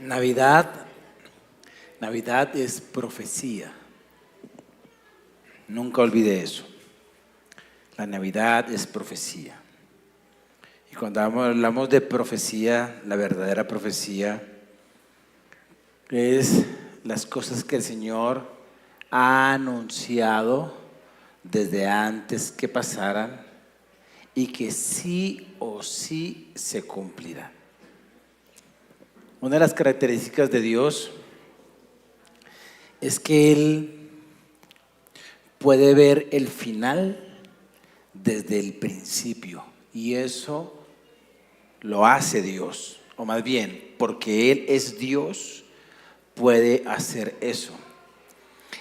Navidad, Navidad es profecía. Nunca olvide eso. La Navidad es profecía. Y cuando hablamos de profecía, la verdadera profecía es las cosas que el Señor ha anunciado desde antes que pasaran y que sí o sí se cumplirán. Una de las características de Dios es que Él puede ver el final desde el principio, y eso lo hace Dios, o más bien, porque Él es Dios, puede hacer eso.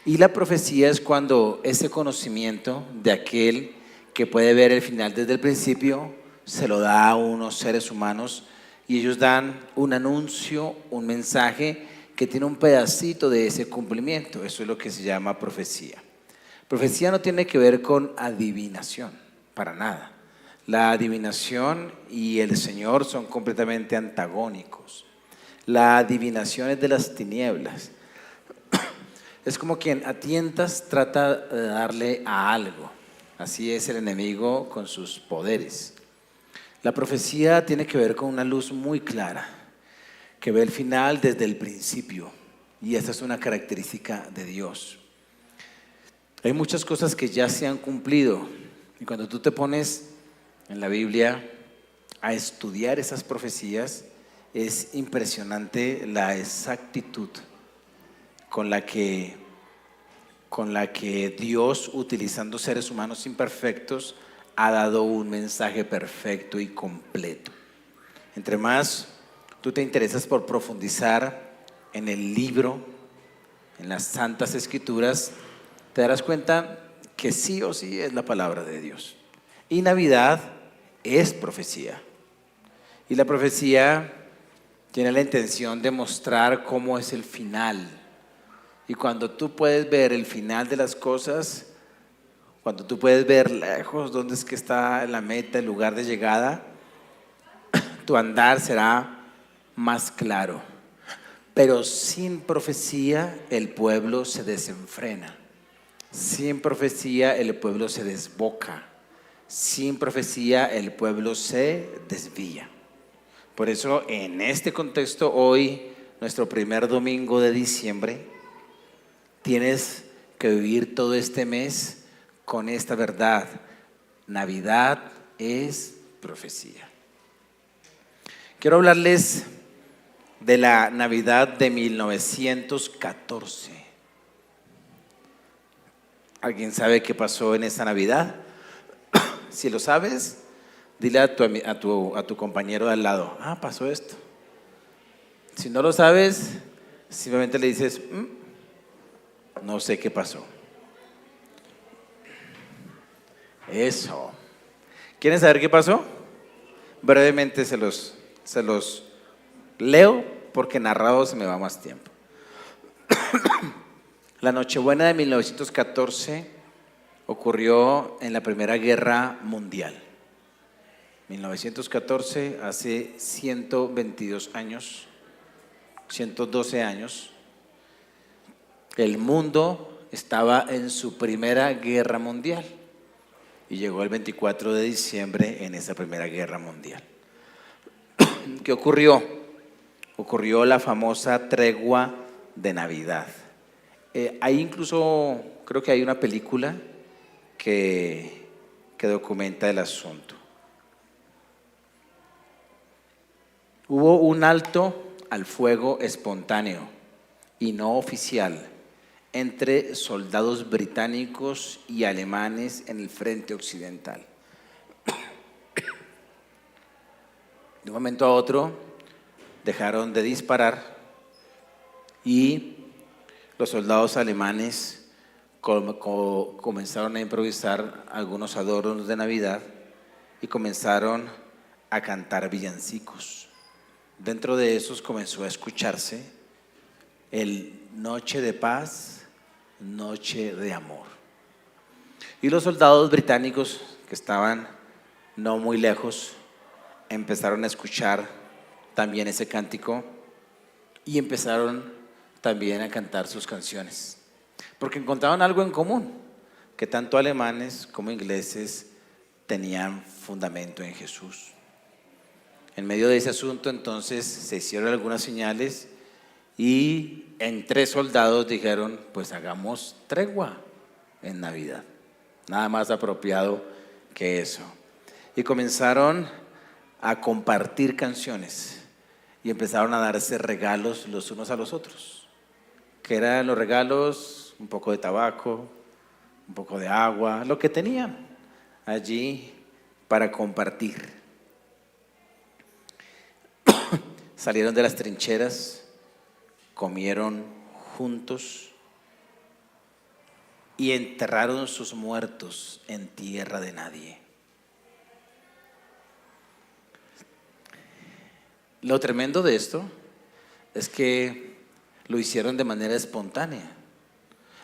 Y la profecía es cuando ese conocimiento de aquel que puede ver el final desde el principio se lo da a unos seres humanos, y ellos dan un anuncio, un mensaje que tiene un pedacito de ese cumplimiento. Eso es lo que se llama profecía. Profecía no tiene que ver con adivinación, para nada. La adivinación y el Señor son completamente antagónicos. La adivinación es de las tinieblas. Es como quien a tientas trata de darle a algo. Así es el enemigo con sus poderes. La profecía tiene que ver con una luz muy clara, que ve el final desde el principio, y esa es una característica de Dios. Hay muchas cosas que ya se han cumplido, y cuando tú te pones en la Biblia a estudiar esas profecías, es impresionante la exactitud con la que Dios, utilizando seres humanos imperfectos, ha dado un mensaje perfecto y completo. Entre más tú te interesas por profundizar en el libro, en las Santas Escrituras, te darás cuenta que sí o sí es la palabra de Dios. Y Navidad es profecía. Y la profecía tiene la intención de mostrar cómo es el final. Y cuando tú puedes ver el final de las cosas, cuando tú puedes ver lejos dónde es que está la meta, el lugar de llegada, tu andar será más claro. Pero sin profecía el pueblo se desenfrena. Sin profecía el pueblo se desboca. Sin profecía el pueblo se desvía. Por eso, en este contexto, hoy, nuestro primer domingo de diciembre, tienes que vivir todo este mes con esta verdad: Navidad es profecía. Quiero hablarles de la Navidad de 1914. ¿Alguien sabe qué pasó en esa Navidad? Si lo sabes, dile a tu compañero de al lado: pasó esto. Si no lo sabes, simplemente le dices: no sé qué pasó. Eso. ¿Quieren saber qué pasó? Brevemente se los leo, porque narrado se me va más tiempo. La Nochebuena de 1914 ocurrió en la Primera Guerra Mundial. 1914, hace 122 años, 112 años, el mundo estaba en su Primera Guerra Mundial. Y llegó el 24 de diciembre en esa Primera Guerra Mundial. ¿Qué ocurrió? Ocurrió la famosa tregua de Navidad. Hay incluso, creo que hay una película que documenta el asunto. Hubo un alto al fuego espontáneo y no oficial entre soldados británicos y alemanes en el frente occidental. De un momento a otro dejaron de disparar y los soldados alemanes comenzaron a improvisar algunos adornos de Navidad y comenzaron a cantar villancicos. Dentro de esos comenzó a escucharse el Noche de Paz, Noche de Amor. Y los soldados británicos, que estaban no muy lejos, empezaron a escuchar también ese cántico, y empezaron también a cantar sus canciones, porque encontraban algo en común, que tanto alemanes como ingleses tenían fundamento en Jesús. En medio de ese asunto entonces se hicieron algunas señales y entre soldados dijeron, pues hagamos tregua en Navidad, nada más apropiado que eso. Y comenzaron a compartir canciones y empezaron a darse regalos los unos a los otros. ¿Qué eran los regalos? Un poco de tabaco, un poco de agua, lo que tenían allí para compartir. Salieron de las trincheras, comieron juntos y enterraron sus muertos en tierra de nadie. Lo tremendo de esto es que lo hicieron de manera espontánea.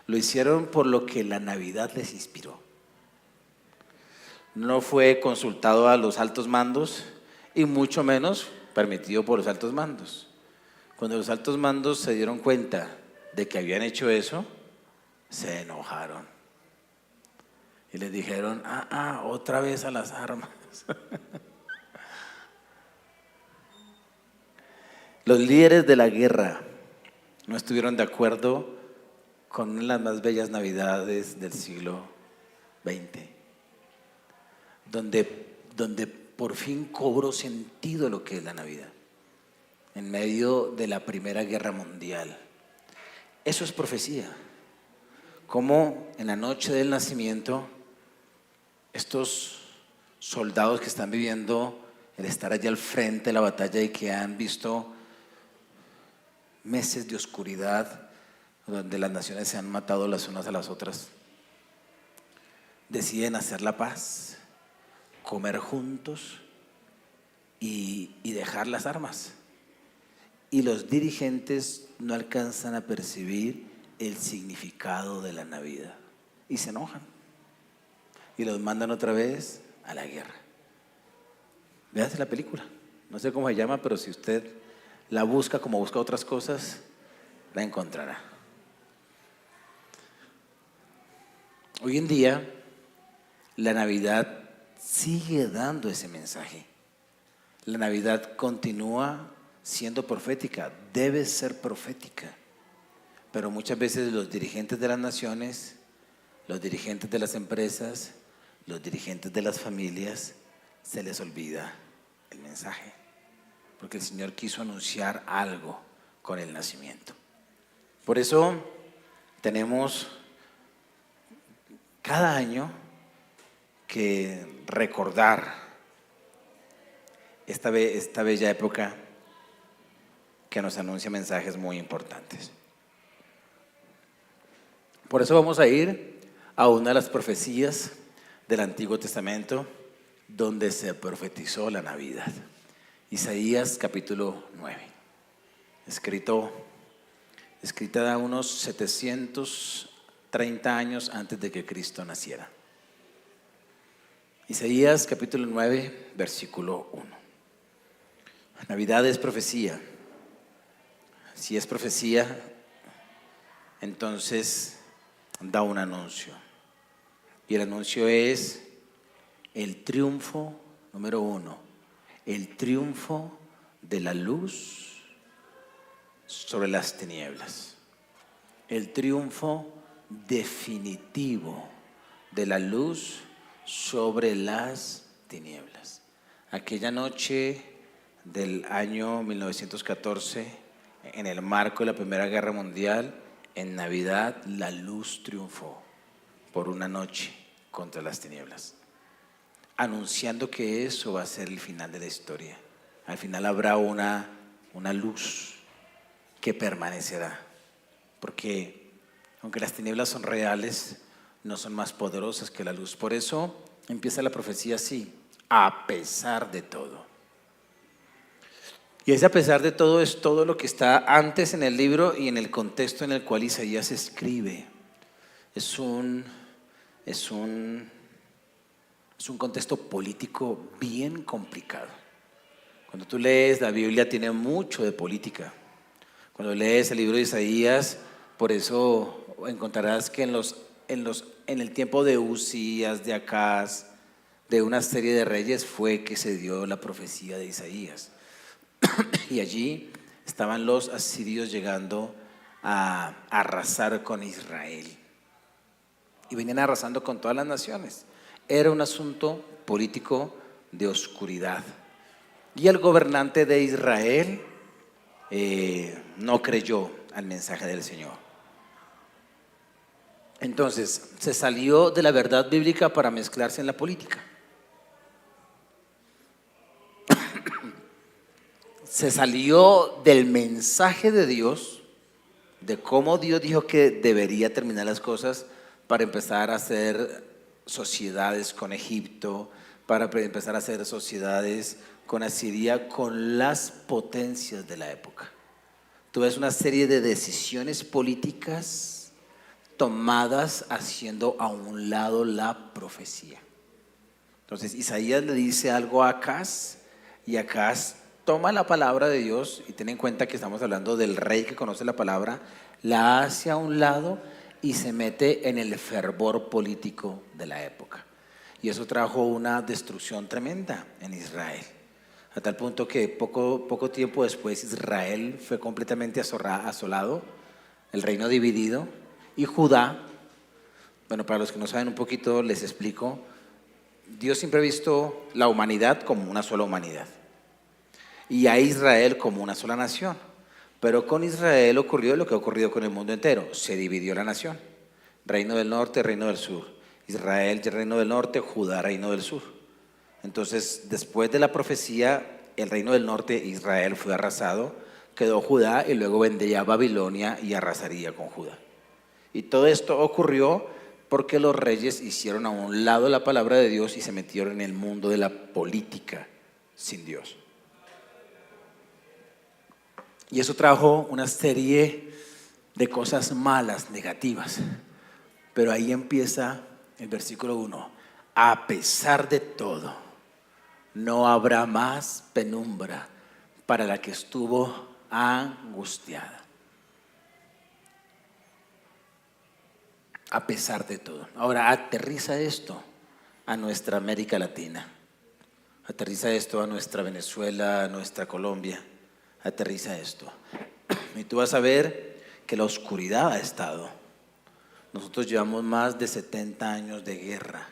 Lo hicieron por lo que la Navidad les inspiró. No fue consultado a los altos mandos y mucho menos permitido por los altos mandos. Cuando los altos mandos se dieron cuenta de que habían hecho eso, se enojaron y les dijeron, otra vez a las armas. Los líderes de la guerra no estuvieron de acuerdo con una de las más bellas navidades del siglo XX, donde por fin cobró sentido lo que es la Navidad, en medio de la Primera Guerra Mundial. Eso es profecía. Como en la noche del nacimiento, estos soldados que están viviendo el estar allí al frente de la batalla y que han visto meses de oscuridad, donde las naciones se han matado las unas a las otras, deciden hacer la paz, comer juntos y dejar las armas. Y los dirigentes no alcanzan a percibir el significado de la Navidad y se enojan y los mandan otra vez a la guerra. Véase la película, no sé cómo se llama, pero si usted la busca como busca otras cosas, la encontrará. Hoy en día la Navidad sigue dando ese mensaje. La Navidad continúa siendo profética, debe ser profética, pero muchas veces los dirigentes de las naciones, los dirigentes de las empresas, los dirigentes de las familias, se les olvida el mensaje, porque el Señor quiso anunciar algo con el nacimiento. Por eso tenemos cada año que recordar esta bella época que nos anuncia mensajes muy importantes. Por eso vamos a ir a una de las profecías del Antiguo Testamento donde se profetizó la Navidad. Isaías capítulo 9, escrita unos 730 años antes de que Cristo naciera. Isaías capítulo 9, versículo 1. Navidad es profecía. Si es profecía, entonces da un anuncio. Y el anuncio es el triunfo, número 1, el triunfo de la luz sobre las tinieblas. El triunfo definitivo de la luz sobre las tinieblas. Aquella noche del año 1914, en el marco de la Primera Guerra Mundial, en Navidad la luz triunfó por una noche contra las tinieblas, anunciando que eso va a ser el final de la historia. Al final habrá una luz que permanecerá, porque aunque las tinieblas son reales, no son más poderosas que la luz. Por eso empieza la profecía así: a pesar de todo. Y ese a pesar de todo es todo lo que está antes en el libro y en el contexto en el cual Isaías escribe. Es un contexto político bien complicado. Cuando tú lees la Biblia tiene mucho de política, Cuando lees el libro de Isaías, por eso encontrarás que en el tiempo de Uzías, de Acaz, de una serie de reyes fue que se dio la profecía de Isaías. Y allí estaban los asirios llegando a arrasar con Israel. Y venían arrasando con todas las naciones. Era un asunto político de oscuridad. Y el gobernante de Israel no creyó al mensaje del Señor. Entonces se salió de la verdad bíblica para mezclarse en la política. Se salió del mensaje de Dios, de cómo Dios dijo que debería terminar las cosas, para empezar a hacer sociedades con Egipto, para empezar a hacer sociedades con Asiria, con las potencias de la época. Tú ves una serie de decisiones políticas tomadas haciendo a un lado la profecía. Entonces Isaías le dice algo a Acaz, y Acaz toma la palabra de Dios, y ten en cuenta que estamos hablando del rey que conoce la palabra, la hace a un lado y se mete en el fervor político de la época. Y eso trajo una destrucción tremenda en Israel, a tal punto que poco tiempo después Israel fue completamente asolado, el reino dividido, y Judá, bueno, para los que no saben un poquito les explico. Dios siempre ha visto la humanidad como una sola humanidad y a Israel como una sola nación. Pero con Israel ocurrió lo que ha ocurrido con el mundo entero: se dividió la nación, reino del norte, reino del sur. Israel, reino del norte; Judá, reino del sur. Entonces, después de la profecía, el reino del norte, Israel, fue arrasado, quedó Judá, y luego vendría Babilonia y arrasaría con Judá. Y todo esto ocurrió porque los reyes hicieron a un lado la palabra de Dios y se metieron en el mundo de la política sin Dios. Y eso trajo una serie de cosas malas, negativas. Pero ahí empieza el versículo 1. A pesar de todo, no habrá más penumbra para la que estuvo angustiada. A pesar de todo. Ahora aterriza esto a nuestra América Latina. Aterriza esto a nuestra Venezuela, a nuestra Colombia. Aterriza esto. Y tú vas a ver que la oscuridad ha estado. Nosotros llevamos más de 70 años de guerra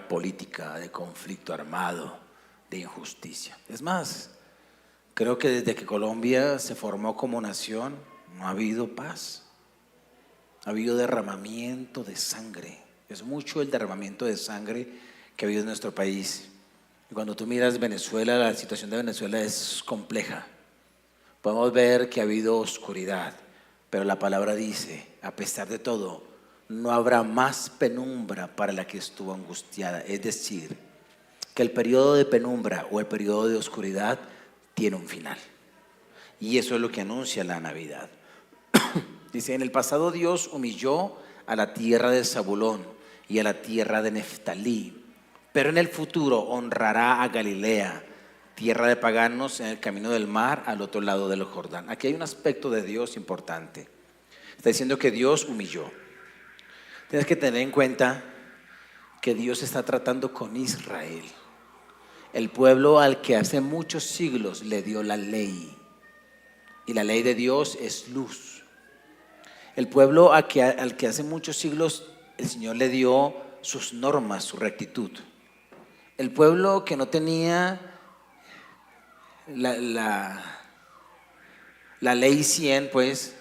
política, de conflicto armado, de injusticia. Es más, creo que desde que Colombia se formó como nación, no ha habido paz. Ha habido derramamiento de sangre. Es mucho el derramamiento de sangre que ha habido en nuestro país. Y cuando tú miras Venezuela, la situación de Venezuela es compleja. Podemos ver que ha habido oscuridad, pero la palabra dice: a pesar de todo, no habrá más penumbra para la que estuvo angustiada. Es decir, que el periodo de penumbra o el periodo de oscuridad tiene un final. Y eso es lo que anuncia la Navidad. Dice: en el pasado Dios humilló a la tierra de Zabulón y a la tierra de Neftalí, pero en el futuro honrará a Galilea, tierra de paganos, en el camino del mar, al otro lado del Jordán. Aquí hay un aspecto de Dios importante. Está diciendo que Dios humilló. Tienes que tener en cuenta que Dios está tratando con Israel, el pueblo al que hace muchos siglos le dio la ley, y la ley de Dios es luz. El pueblo al que hace muchos siglos el Señor le dio sus normas, su rectitud. El pueblo que no tenía la ley 100, pues,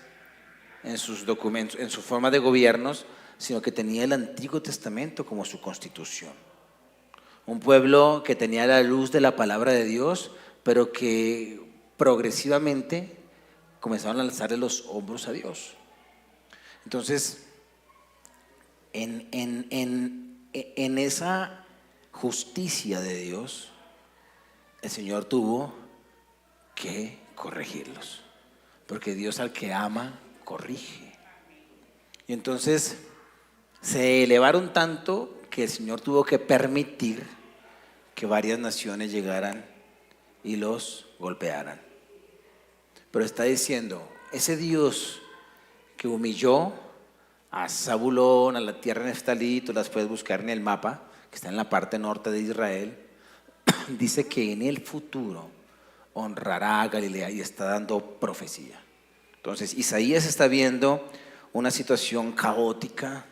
en sus documentos, en su forma de gobiernos, sino que tenía el Antiguo Testamento como su constitución. Un pueblo que tenía la luz de la palabra de Dios, pero que progresivamente comenzaron a alzarle los hombros a Dios. Entonces, en esa justicia de Dios, el Señor tuvo que corregirlos, porque Dios al que ama corrige. Y entonces se elevaron tanto que el Señor tuvo que permitir que varias naciones llegaran y los golpearan. Pero está diciendo, ese Dios que humilló a Zabulón, a la tierra de Neftalí, tú las puedes buscar en el mapa, que está en la parte norte de Israel, dice que en el futuro honrará a Galilea y está dando profecía. Entonces Isaías está viendo una situación caótica,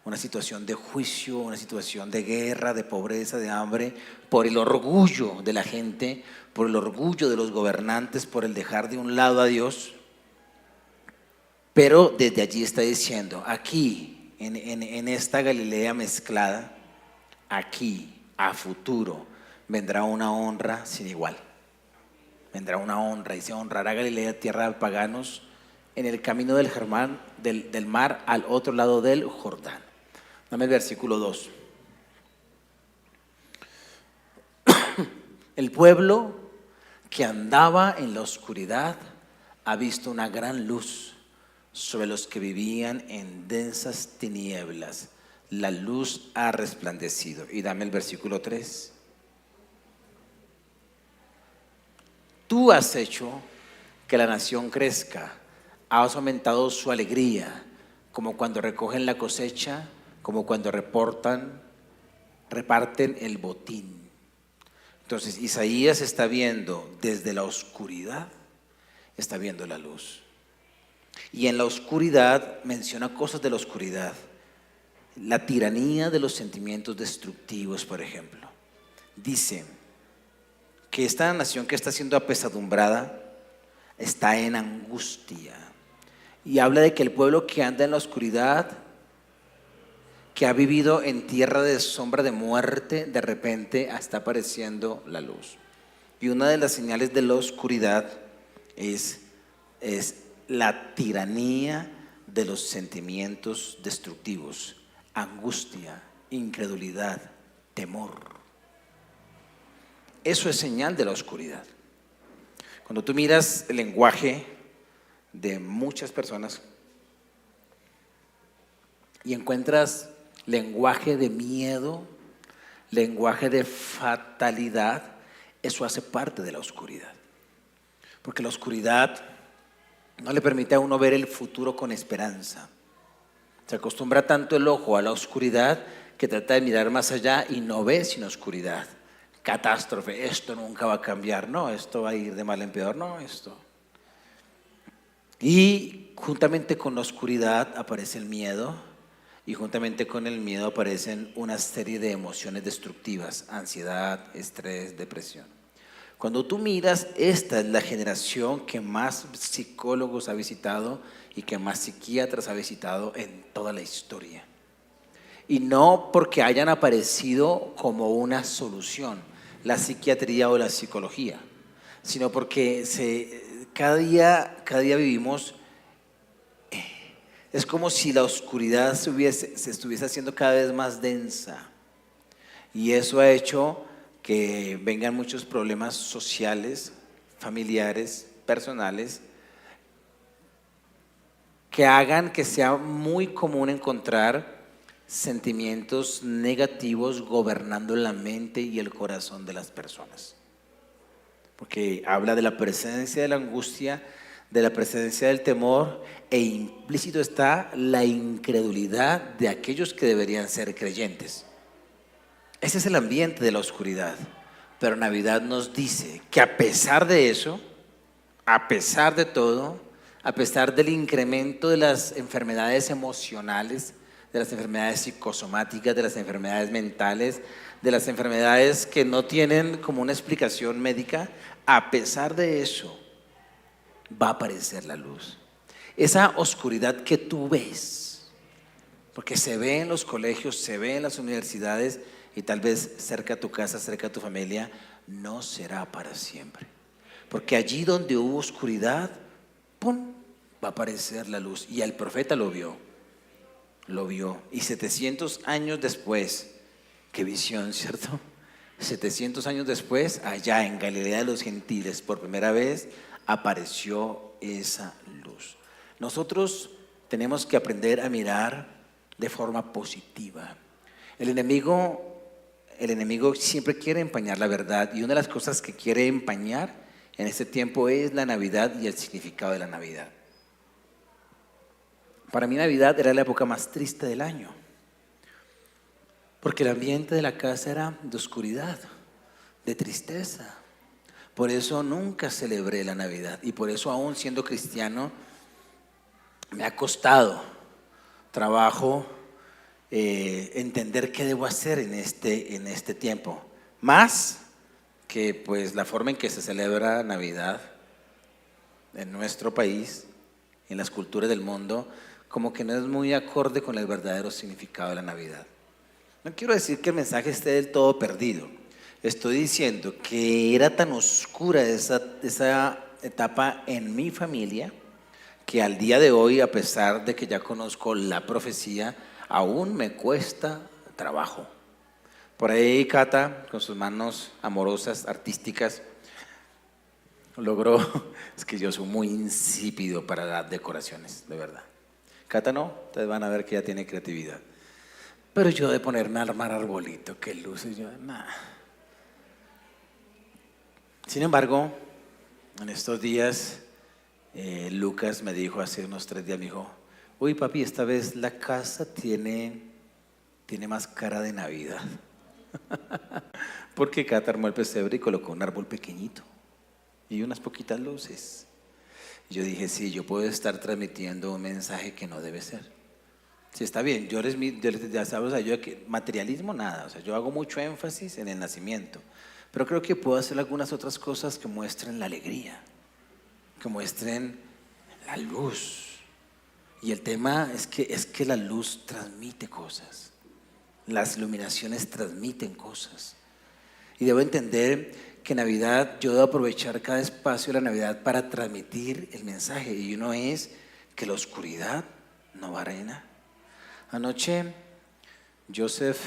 una situación de juicio, una situación de guerra, de pobreza, de hambre, por el orgullo de la gente, por el orgullo de los gobernantes, por el dejar de un lado a Dios. Pero desde allí está diciendo, aquí, en esta Galilea mezclada, aquí, a futuro, vendrá una honra sin igual. Vendrá una honra y se honrará Galilea, tierra de paganos, en el camino del mar al otro lado del Jordán. Dame el versículo 2. El pueblo que andaba en la oscuridad ha visto una gran luz. Sobre los que vivían en densas tinieblas, la luz ha resplandecido. Y dame el versículo 3. Tú has hecho que la nación crezca, has aumentado su alegría, como cuando recogen la cosecha, como cuando reparten el botín. Entonces Isaías está viendo desde la oscuridad, está viendo la luz. Y en la oscuridad menciona cosas de la oscuridad. La tiranía de los sentimientos destructivos, por ejemplo. Dice que esta nación que está siendo apesadumbrada está en angustia. Y habla de que el pueblo que anda en la oscuridad, que ha vivido en tierra de sombra de muerte, de repente está apareciendo la luz. Y una de las señales de la oscuridad es la tiranía de los sentimientos destructivos, angustia, incredulidad, temor. Eso es señal de la oscuridad. Cuando tú miras el lenguaje de muchas personas y encuentras lenguaje de miedo, lenguaje de fatalidad, eso hace parte de la oscuridad. Porque la oscuridad no le permite a uno ver el futuro con esperanza. Se acostumbra tanto el ojo a la oscuridad que trata de mirar más allá y no ve sino oscuridad. Catástrofe, esto nunca va a cambiar, no, esto va a ir de mal en peor, no, esto. Y juntamente con la oscuridad aparece el miedo, y juntamente con el miedo aparecen una serie de emociones destructivas, ansiedad, estrés, depresión. Cuando tú miras, esta es la generación que más psicólogos ha visitado y que más psiquiatras ha visitado en toda la historia. Y no porque hayan aparecido como una solución, la psiquiatría o la psicología, sino porque cada día vivimos, es como si la oscuridad se estuviese haciendo cada vez más densa. Y eso ha hecho que vengan muchos problemas sociales, familiares, personales, que hagan que sea muy común encontrar sentimientos negativos gobernando la mente y el corazón de las personas. Porque habla de la presencia de la angustia, de la presencia del temor, e implícito está la incredulidad de aquellos que deberían ser creyentes. Ese es el ambiente de la oscuridad. Pero Navidad nos dice que a pesar de eso, a pesar de todo, a pesar del incremento de las enfermedades emocionales, de las enfermedades psicosomáticas, de las enfermedades mentales, de las enfermedades que no tienen como una explicación médica, a pesar de eso, va a aparecer la luz. Esa oscuridad que tú ves, porque se ve en los colegios, se ve en las universidades y tal vez cerca a tu casa, cerca a tu familia, no será para siempre. Porque allí donde hubo oscuridad, ¡pum!, va a aparecer la luz. Y el profeta lo vio. Y 700 años después, qué visión, ¿cierto? 700 años después, allá en Galilea de los Gentiles, por primera vez apareció esa luz. Nosotros tenemos que aprender a mirar de forma positiva. El enemigo el enemigo siempre quiere empañar la verdad, y una de las cosas que quiere empañar en este tiempo es la Navidad y el significado de la Navidad. Para mí Navidad era la época más triste del año, porque el ambiente de la casa era de oscuridad, de tristeza. Por eso nunca celebré la Navidad, y por eso, aún siendo cristiano, me ha costado trabajo entender qué debo hacer en este tiempo. Más que pues la forma en que se celebra Navidad en nuestro país, en las culturas del mundo, como que no es muy acorde con el verdadero significado de la Navidad. No quiero decir que el mensaje esté del todo perdido. Estoy diciendo que era tan oscura esa etapa en mi familia, que al día de hoy, a pesar de que ya conozco la profecía, aún me cuesta trabajo. Por ahí Cata, con sus manos amorosas, artísticas, logró, es que yo soy muy insípido para las decoraciones, de verdad. Cata no, ustedes van a ver que ella tiene creatividad. Pero yo de ponerme a armar arbolito, que luces, yo, nada. Sin embargo, en estos días, Lucas me dijo hace unos 3 días, me dijo, uy papi, esta vez la casa tiene más cara de Navidad. Porque Cata armó el pesebre y colocó un árbol pequeñito y unas poquitas luces. Y yo dije, sí, yo puedo estar transmitiendo un mensaje que no debe ser. Sí, está bien, yo ya sabes, o sea, yo materialismo nada, o sea, yo hago mucho énfasis en el nacimiento, pero creo que puedo hacer algunas otras cosas que muestren la alegría, que muestren la luz. Y el tema es que la luz transmite cosas, las iluminaciones transmiten cosas. Y debo entender que Navidad, yo debo aprovechar cada espacio de la Navidad para transmitir el mensaje, y uno es que la oscuridad no va a reinar. Anoche Joseph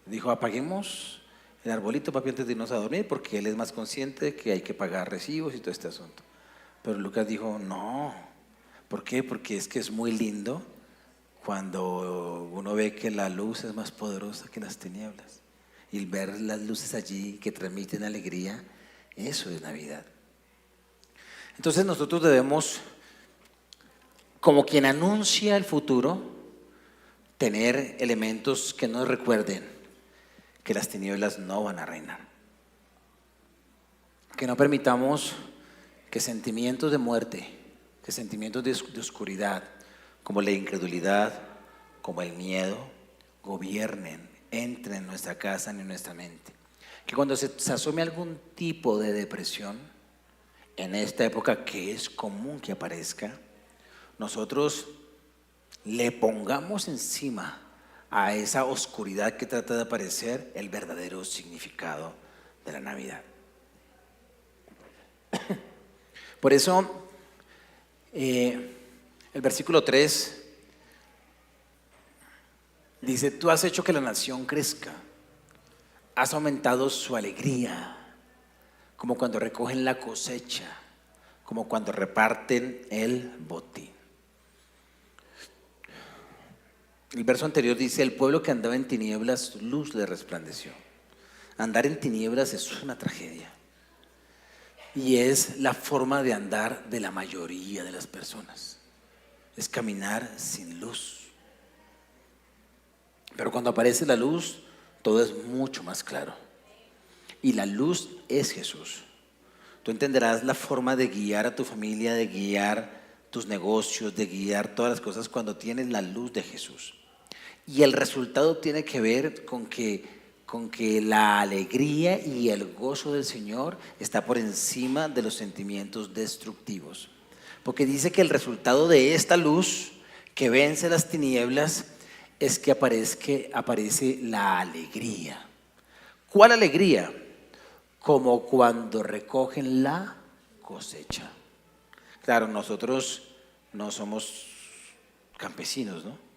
dijo, apaguemos el arbolito, papi, antes de irnos a dormir, porque él es más consciente de que hay que pagar recibos y todo este asunto. Pero Lucas dijo, no. ¿Por qué? Porque es que es muy lindo cuando uno ve que la luz es más poderosa que las tinieblas. Y el ver las luces allí que transmiten alegría, eso es Navidad. Entonces nosotros debemos, como quien anuncia el futuro, tener elementos que nos recuerden que las tinieblas no van a reinar. Que no permitamos que sentimientos de muerte, que sentimientos de oscuridad, como la incredulidad, como el miedo, gobiernen, entren en nuestra casa ni en nuestra mente. Que cuando se asome algún tipo de depresión, en esta época que es común que aparezca, nosotros le pongamos encima a esa oscuridad que trata de aparecer el verdadero significado de la Navidad. Por eso, el versículo 3 dice, tú has hecho que la nación crezca, has aumentado su alegría, como cuando recogen la cosecha, como cuando reparten el botín. El verso anterior dice, el pueblo que andaba en tinieblas, luz le resplandeció. Andar en tinieblas es una tragedia. Y es la forma de andar de la mayoría de las personas. Es caminar sin luz. Pero cuando aparece la luz, todo es mucho más claro. Y la luz es Jesús. Tú entenderás la forma de guiar a tu familia, de guiar tus negocios, de guiar todas las cosas cuando tienes la luz de Jesús. Y el resultado tiene que ver con que la alegría y el gozo del Señor está por encima de los sentimientos destructivos. Porque dice que el resultado de esta luz que vence las tinieblas es que aparece la alegría. ¿Cuál alegría? Como cuando recogen la cosecha. Claro, nosotros no somos campesinos, ¿no?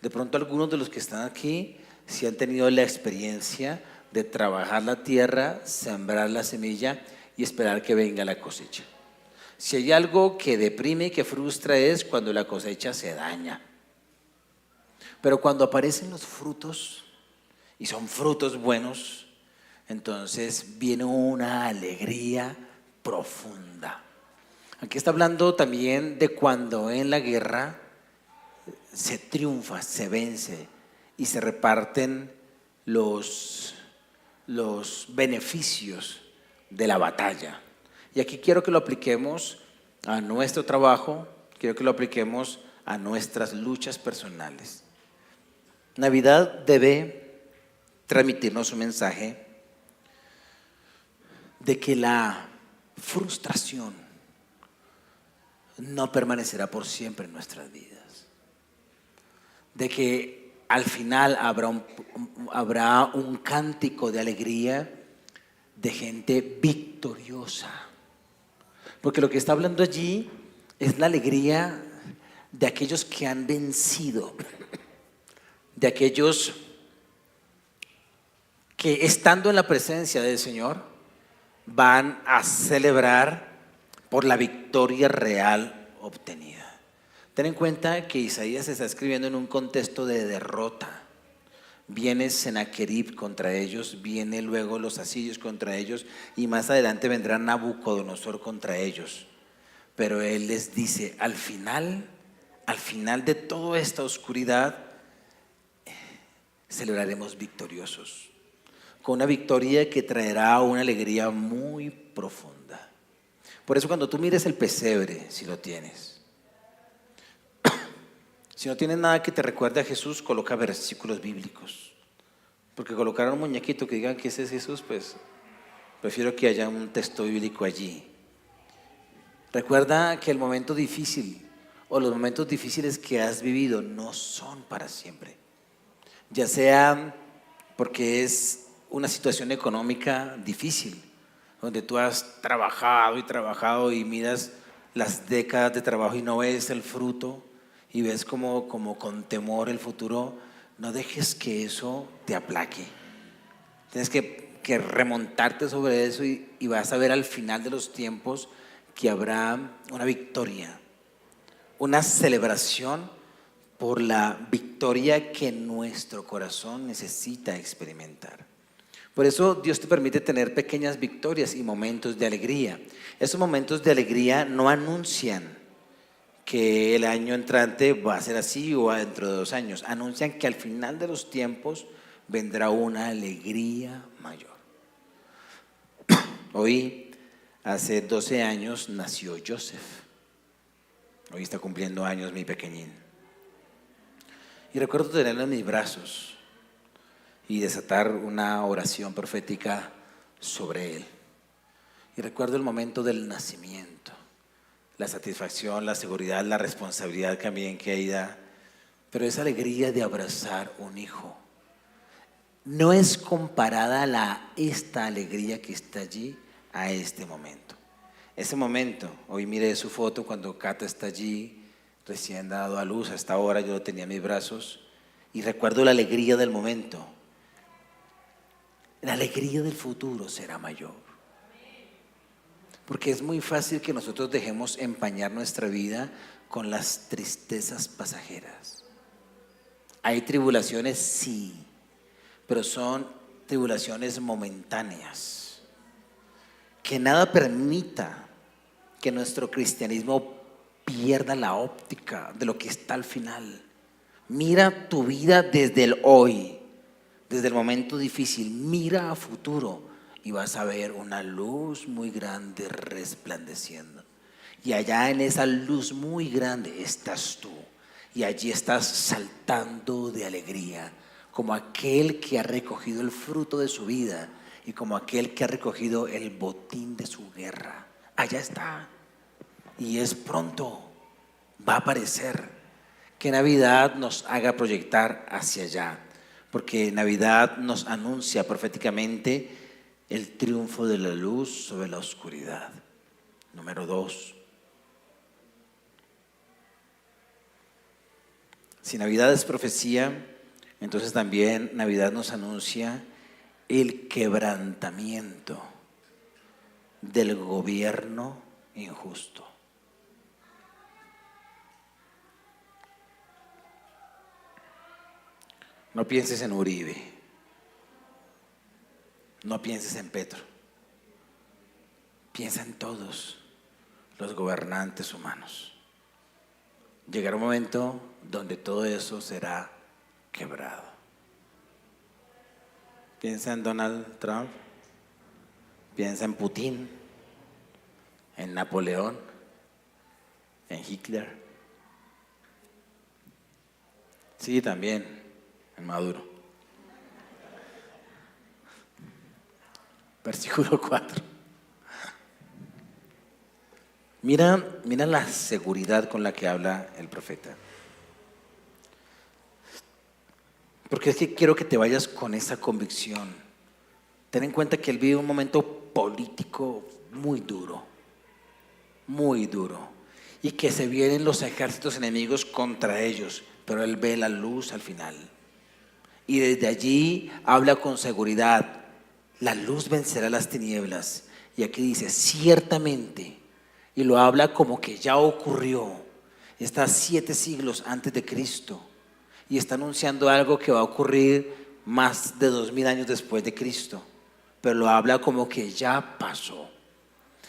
De pronto algunos de los que están aquí sí han tenido la experiencia de trabajar la tierra, sembrar la semilla y esperar que venga la cosecha. Si hay algo que deprime y que frustra es cuando la cosecha se daña. Pero cuando aparecen los frutos y son frutos buenos, entonces viene una alegría profunda. Aquí está hablando también de cuando en la guerra se triunfa, se vence y se reparten los beneficios de la batalla. Y aquí quiero que lo apliquemos a nuestro trabajo, quiero que lo apliquemos a nuestras luchas personales. Navidad debe transmitirnos un mensaje de que la frustración no permanecerá por siempre en nuestras vidas, de que al final habrá un cántico de alegría de gente victoriosa, porque lo que está hablando allí es la alegría de aquellos que han vencido, de aquellos que estando en la presencia del Señor van a celebrar por la victoria real obtenida. Ten en cuenta que Isaías está escribiendo en un contexto de derrota. Viene Sennacherib contra ellos, viene luego los asirios contra ellos y más adelante vendrá Nabucodonosor contra ellos. Pero él les dice, al final de toda esta oscuridad, celebraremos victoriosos, con una victoria que traerá una alegría muy profunda. Por eso cuando tú mires el pesebre, si lo tienes, si no tienes nada que te recuerde a Jesús, coloca versículos bíblicos. Porque colocar un muñequito que digan que ese es Jesús, pues prefiero que haya un texto bíblico allí. Recuerda que el momento difícil o los momentos difíciles que has vivido no son para siempre. Ya sea porque es una situación económica difícil, donde tú has trabajado y miras las décadas de trabajo y no ves el fruto y ves como con temor el futuro. No dejes que eso te aplaque. Tienes que remontarte sobre eso y vas a ver al final de los tiempos que habrá una victoria, una celebración por la victoria que nuestro corazón necesita experimentar. Por eso Dios te permite tener pequeñas victorias y momentos de alegría. Esos momentos de alegría no anuncian que el año entrante va a ser así o dentro de 2 años. Anuncian que al final de los tiempos vendrá una alegría mayor. Hoy, hace 12 años, nació Joseph. Hoy está cumpliendo años mi pequeñín. Y recuerdo tenerlo en mis brazos y desatar una oración profética sobre él. Y recuerdo el momento del nacimiento, la satisfacción, la seguridad, la responsabilidad también que hay da. Pero esa alegría de abrazar un hijo no es comparada a esta alegría que está allí a este momento. Ese momento, hoy miré su foto cuando Cata está allí, recién dado a luz, hasta ahora yo lo tenía en mis brazos y recuerdo la alegría del momento. La alegría del futuro será mayor. Porque es muy fácil que nosotros dejemos empañar nuestra vida con las tristezas pasajeras. Hay tribulaciones, sí, pero son tribulaciones momentáneas. Que nada permita que nuestro cristianismo pierda la óptica de lo que está al final. Mira tu vida desde el hoy, desde el momento difícil, mira a futuro. Y vas a ver una luz muy grande resplandeciendo. Y allá en esa luz muy grande estás tú. Y allí estás saltando de alegría, como aquel que ha recogido el fruto de su vida y como aquel que ha recogido el botín de su guerra. Allá está. Y es pronto, va a aparecer. Que Navidad nos haga proyectar hacia allá. Porque Navidad nos anuncia proféticamente el triunfo de la luz sobre la oscuridad. Número 2. Si Navidad es profecía, entonces también Navidad nos anuncia el quebrantamiento del gobierno injusto. No pienses en Uribe, No pienses en Petro, piensa en todos los gobernantes humanos. Llegará un momento donde todo eso será quebrado. Piensa en Donald Trump, piensa en Putin, en Napoleón, en Hitler. Sí, también en Maduro. Versículo 4. Mira la seguridad con la que habla el profeta. Porque es que quiero que te vayas con esa convicción. Ten en cuenta que él vive un momento político muy duro, y que se vienen los ejércitos enemigos contra ellos, pero él ve la luz al final. Y desde allí habla con seguridad: la luz vencerá las tinieblas. Y aquí dice, ciertamente, y lo habla como que ya ocurrió. Está 7 siglos antes de Cristo y está anunciando algo que va a ocurrir más de 2000 años después de Cristo, pero lo habla como que ya pasó.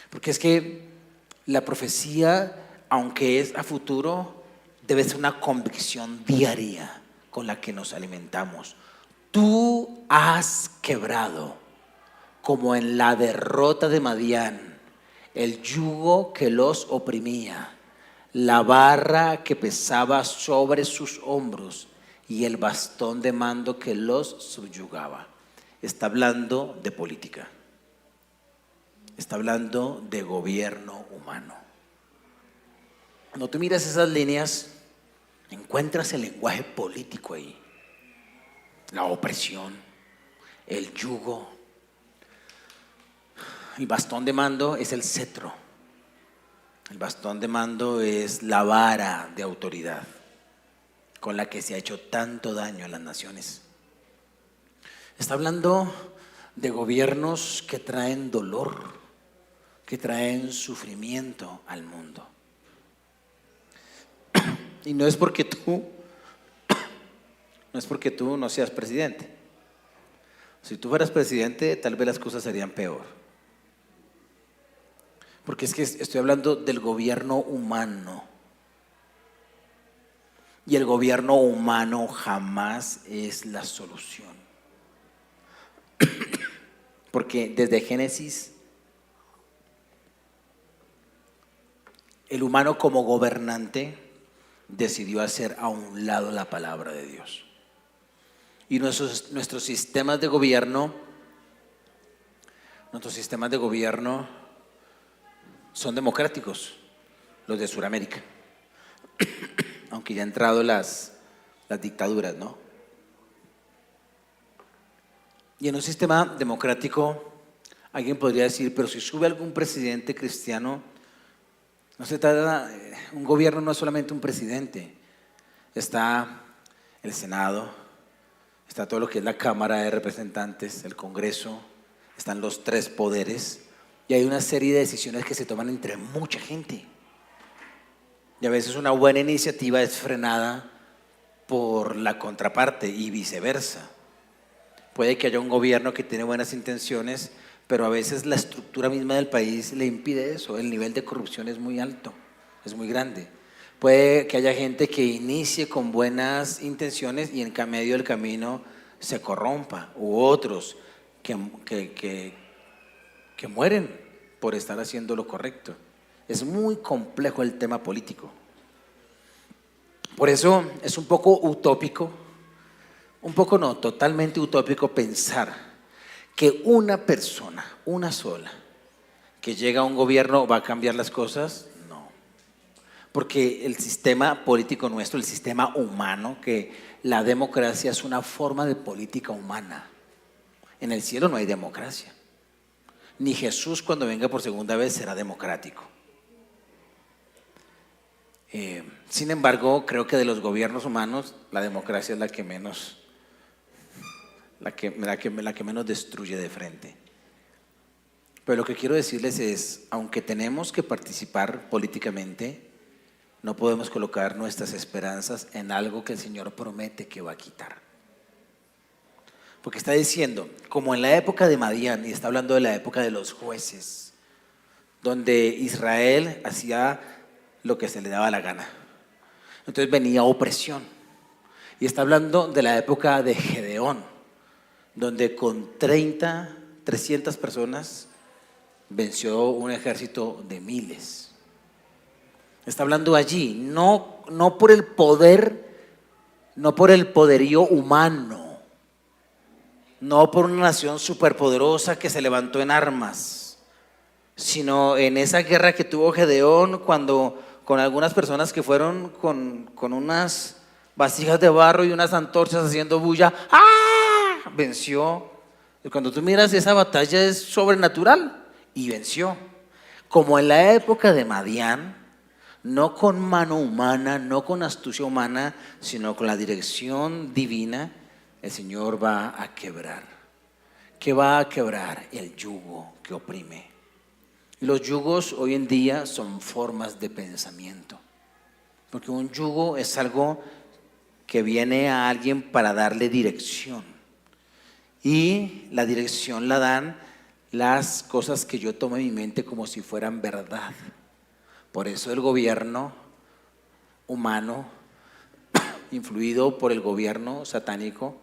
Porque es que la profecía, aunque es a futuro, debe ser una convicción diaria con la que nos alimentamos. Tú has quebrado, como en la derrota de Madián, el yugo que los oprimía, la barra que pesaba sobre sus hombros y el bastón de mando que los subyugaba. Está hablando de política, está hablando de gobierno humano. Cuando tú miras esas líneas, encuentras el lenguaje político ahí: la opresión, el yugo. El bastón de mando es el cetro. El bastón de mando es la vara de autoridad con la que se ha hecho tanto daño a las naciones. Está hablando de gobiernos que traen dolor, que traen sufrimiento al mundo. Y no es porque tú no seas presidente. Si tú fueras presidente, tal vez las cosas serían peor. Porque es que estoy hablando del gobierno humano. Y el gobierno humano jamás es la solución. Porque desde Génesis, el humano como gobernante decidió hacer a un lado la palabra de Dios. Y nuestros sistemas de gobierno son democráticos, los de Sudamérica, aunque ya han entrado las dictaduras, ¿no? Y en un sistema democrático, alguien podría decir, pero si sube algún presidente cristiano, no se trata, un gobierno no es solamente un presidente, está el Senado, está todo lo que es la Cámara de Representantes, el Congreso, están los 3 poderes. Y hay una serie de decisiones que se toman entre mucha gente. Y a veces una buena iniciativa es frenada por la contraparte y viceversa. Puede que haya un gobierno que tiene buenas intenciones, pero a veces la estructura misma del país le impide eso. El nivel de corrupción es muy alto, es muy grande. Puede que haya gente que inicie con buenas intenciones y en medio del camino se corrompa, u otros que mueren por estar haciendo lo correcto. Es muy complejo el tema político. Por eso es un poco utópico, totalmente utópico pensar que una persona, una sola, que llega a un gobierno va a cambiar las cosas. No, porque el sistema político nuestro, el sistema humano, que la democracia es una forma de política humana. En el cielo no hay democracia. Ni Jesús, cuando venga por segunda vez, será democrático. Sin embargo, creo que de los gobiernos humanos, la democracia es la que menos destruye de frente. Pero lo que quiero decirles es, aunque tenemos que participar políticamente, no podemos colocar nuestras esperanzas en algo que el Señor promete que va a quitar. Porque está diciendo, como en la época de Madián, y está hablando de la época de los jueces, donde Israel hacía lo que se le daba la gana. Entonces venía opresión. Y está hablando de la época de Gedeón, donde con 300 personas venció un ejército de miles. Está hablando allí, no por el poder, no por el poderío humano, no por una nación superpoderosa que se levantó en armas, sino en esa guerra que tuvo Gedeón cuando con algunas personas que fueron con unas vasijas de barro y unas antorchas haciendo bulla, ¡ah!, venció. Y cuando tú miras esa batalla es sobrenatural y venció. Como en la época de Madián, no con mano humana, no con astucia humana, sino con la dirección divina, el Señor va a quebrar. ¿Qué va a quebrar? El yugo que oprime. Y los yugos hoy en día son formas de pensamiento, porque un yugo es algo que viene a alguien para darle dirección, y la dirección la dan las cosas que yo tomo en mi mente como si fueran verdad. Por eso el gobierno humano, influido por el gobierno satánico,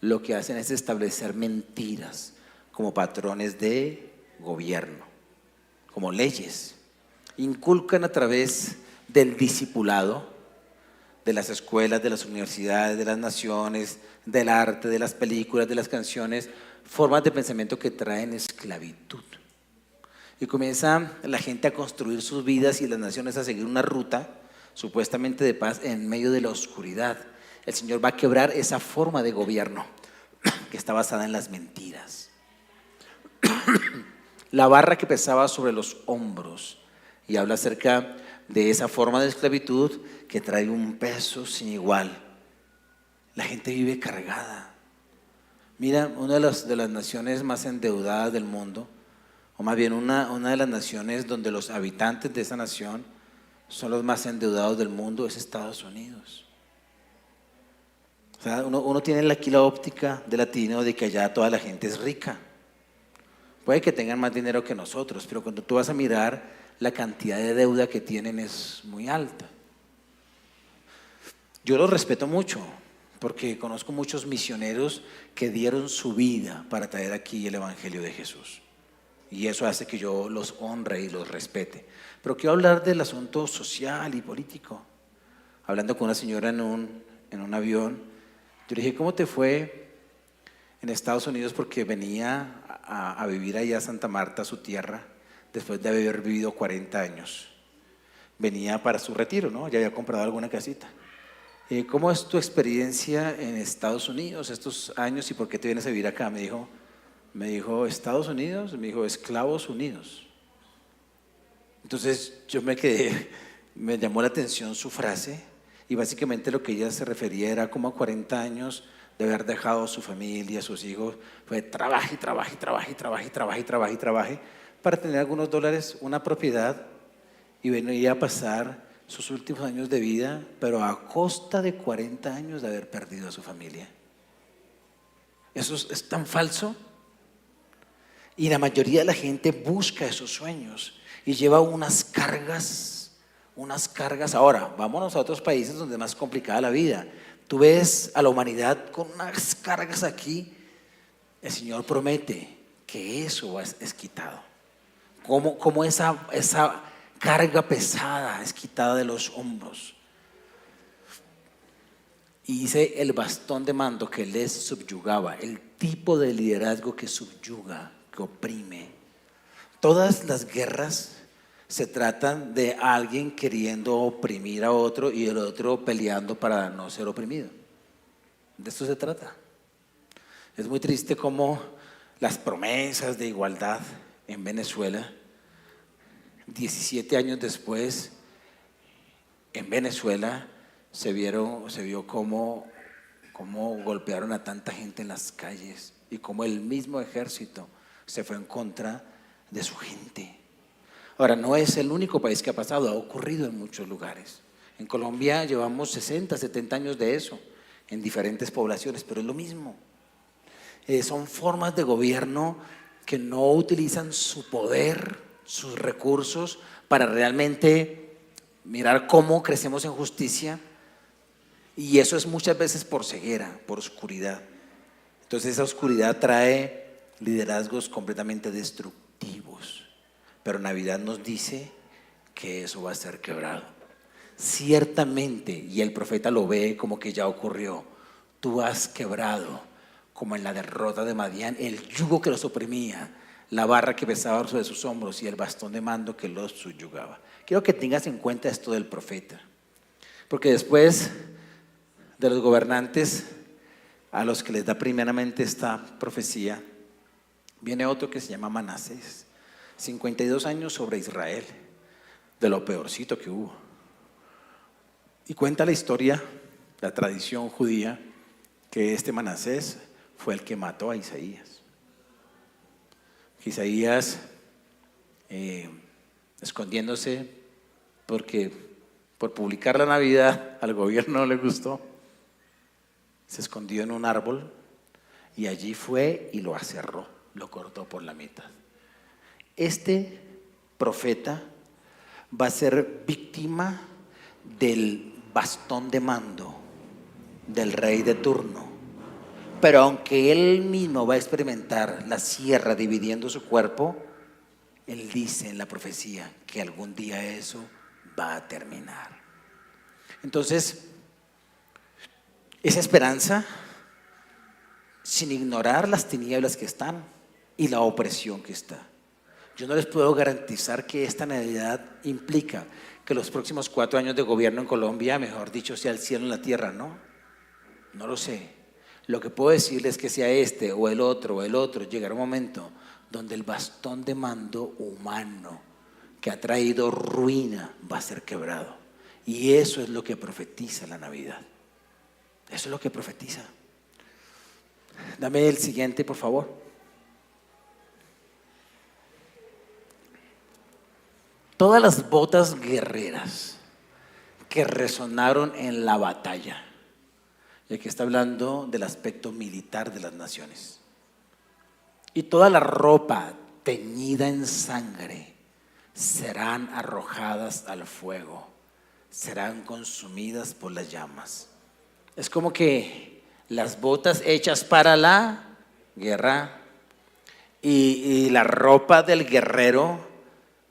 lo que hacen es establecer mentiras como patrones de gobierno, como leyes. Inculcan a través del discipulado, de las escuelas, de las universidades, de las naciones, del arte, de las películas, de las canciones, formas de pensamiento que traen esclavitud. Y comienza la gente a construir sus vidas y las naciones a seguir una ruta supuestamente de paz en medio de la oscuridad. El Señor va a quebrar esa forma de gobierno que está basada en las mentiras. La barra que pesaba sobre los hombros, y habla acerca de esa forma de esclavitud que trae un peso sin igual. La gente vive cargada. Mira, una de las naciones más endeudadas del mundo, o más bien una de las naciones donde los habitantes de esa nación son los más endeudados del mundo, es Estados Unidos. O sea, uno tiene aquí la óptica de latino de que allá toda la gente es rica. Puede que tengan más dinero que nosotros, pero cuando tú vas a mirar, la cantidad de deuda que tienen es muy alta. Yo los respeto mucho, porque conozco muchos misioneros que dieron su vida para traer aquí el Evangelio de Jesús. Y eso hace que yo los honre y los respete. Pero quiero hablar del asunto social y político. Hablando con una señora en un avión, yo le dije, ¿cómo te fue en Estados Unidos? Porque venía a vivir allá a Santa Marta, su tierra, después de haber vivido 40 años. Venía para su retiro, ¿no? Ya había comprado alguna casita. ¿Cómo es tu experiencia en Estados Unidos estos años y por qué te vienes a vivir acá? Me dijo, Estados Unidos, me dijo, Esclavos Unidos. Entonces yo me quedé, me llamó la atención su frase, y básicamente lo que ella se refería era como a 40 años de haber dejado a su familia, a sus hijos, fue trabaje para tener algunos dólares, una propiedad, y venía a pasar sus últimos años de vida, pero a costa de 40 años de haber perdido a su familia. Eso es tan falso. Y la mayoría de la gente busca esos sueños y lleva unas cargas. Ahora, vámonos a otros países donde es más complicada la vida. Tú ves a la humanidad con unas cargas aquí. El Señor promete que eso es quitado. Como esa carga pesada es quitada de los hombros. Y dice el bastón de mando que les subyugaba, el tipo de liderazgo que subyuga, que oprime. Todas las guerras se tratan de alguien queriendo oprimir a otro y el otro peleando para no ser oprimido. De esto se trata. Es muy triste cómo las promesas de igualdad en Venezuela, 17 años después, en Venezuela se vio cómo golpearon a tanta gente en las calles y cómo el mismo ejército se fue en contra de su gente. Ahora, no es el único país que ha pasado, ha ocurrido en muchos lugares. En Colombia llevamos 60, 70 años de eso, en diferentes poblaciones, pero es lo mismo. Son formas de gobierno que no utilizan su poder, sus recursos para realmente mirar cómo crecemos en justicia, y eso es muchas veces por ceguera, por oscuridad. Entonces esa oscuridad trae liderazgos completamente destructivos, pero Navidad nos dice que eso va a ser quebrado. Ciertamente, y el profeta lo ve como que ya ocurrió, tú has quebrado, como en la derrota de Madián, el yugo que los oprimía, la barra que pesaba sobre sus hombros y el bastón de mando que los subyugaba. Quiero que tengas en cuenta esto del profeta, porque después de los gobernantes a los que les da primeramente esta profecía, viene otro que se llama Manasés, 52 años sobre Israel, de lo peorcito que hubo. Y cuenta la historia, la tradición judía, que este Manasés fue el que mató a Isaías. Isaías, escondiéndose porque por publicar la Navidad al gobierno no le gustó, se escondió en un árbol y allí fue y lo aserró, lo cortó por la mitad. Este profeta va a ser víctima del bastón de mando del rey de turno, pero aunque él mismo va a experimentar la sierra dividiendo su cuerpo, él dice en la profecía que algún día eso va a terminar. Entonces, esa esperanza, sin ignorar las tinieblas que están y la opresión que está. Yo no les puedo garantizar que esta Navidad implica que los próximos 4 años de gobierno en Colombia, mejor dicho, sea el cielo en la tierra, no lo sé. Lo que puedo decirles es que sea este o el otro, llegará un momento donde el bastón de mando humano que ha traído ruina va a ser quebrado. Y eso es lo que profetiza la Navidad. Eso es lo que profetiza. Dame el siguiente, por favor. Todas las botas guerreras que resonaron en la batalla. Y aquí está hablando del aspecto militar de las naciones. Y toda la ropa teñida en sangre serán arrojadas al fuego, serán consumidas por las llamas. Es como que las botas hechas para la guerra y la ropa del guerrero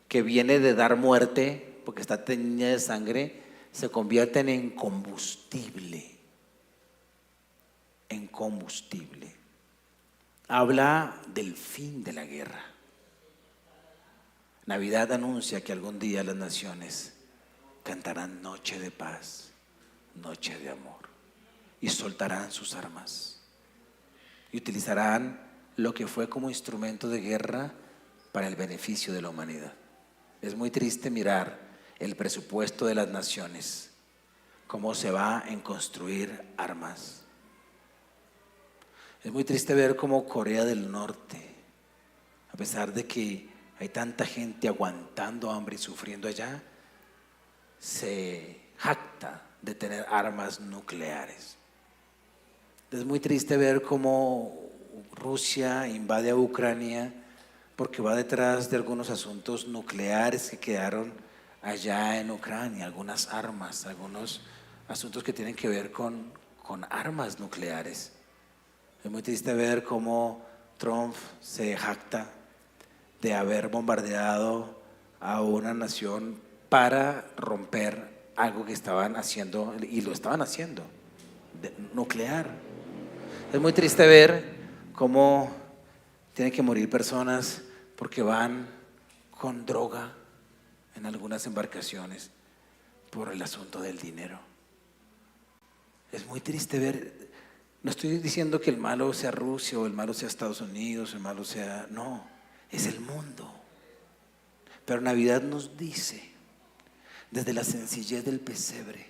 que viene de dar muerte, porque está teñida de sangre, se convierten en combustible. En combustible. Habla del fin de la guerra. Navidad anuncia que algún día las naciones cantarán noche de paz, noche de amor, y soltarán sus armas y utilizarán lo que fue como instrumento de guerra para el beneficio de la humanidad. Es muy triste mirar el presupuesto de las naciones, cómo se va en construir armas. Es muy triste ver cómo Corea del Norte, a pesar de que hay tanta gente aguantando hambre y sufriendo allá, se jacta de tener armas nucleares. Es muy triste ver cómo Rusia invade a Ucrania porque va detrás de algunos asuntos nucleares que quedaron allá en Ucrania, algunas armas, algunos asuntos que tienen que ver con armas nucleares. Es muy triste ver cómo Trump se jacta de haber bombardeado a una nación para romper algo que estaban haciendo, y lo estaban haciendo, nuclear. Es muy triste ver cómo tienen que morir personas porque van con droga en algunas embarcaciones por el asunto del dinero. Es muy triste ver. No estoy diciendo que el malo sea Rusia o el malo sea Estados Unidos, el malo sea, no, es el mundo. Pero Navidad nos dice, desde la sencillez del pesebre,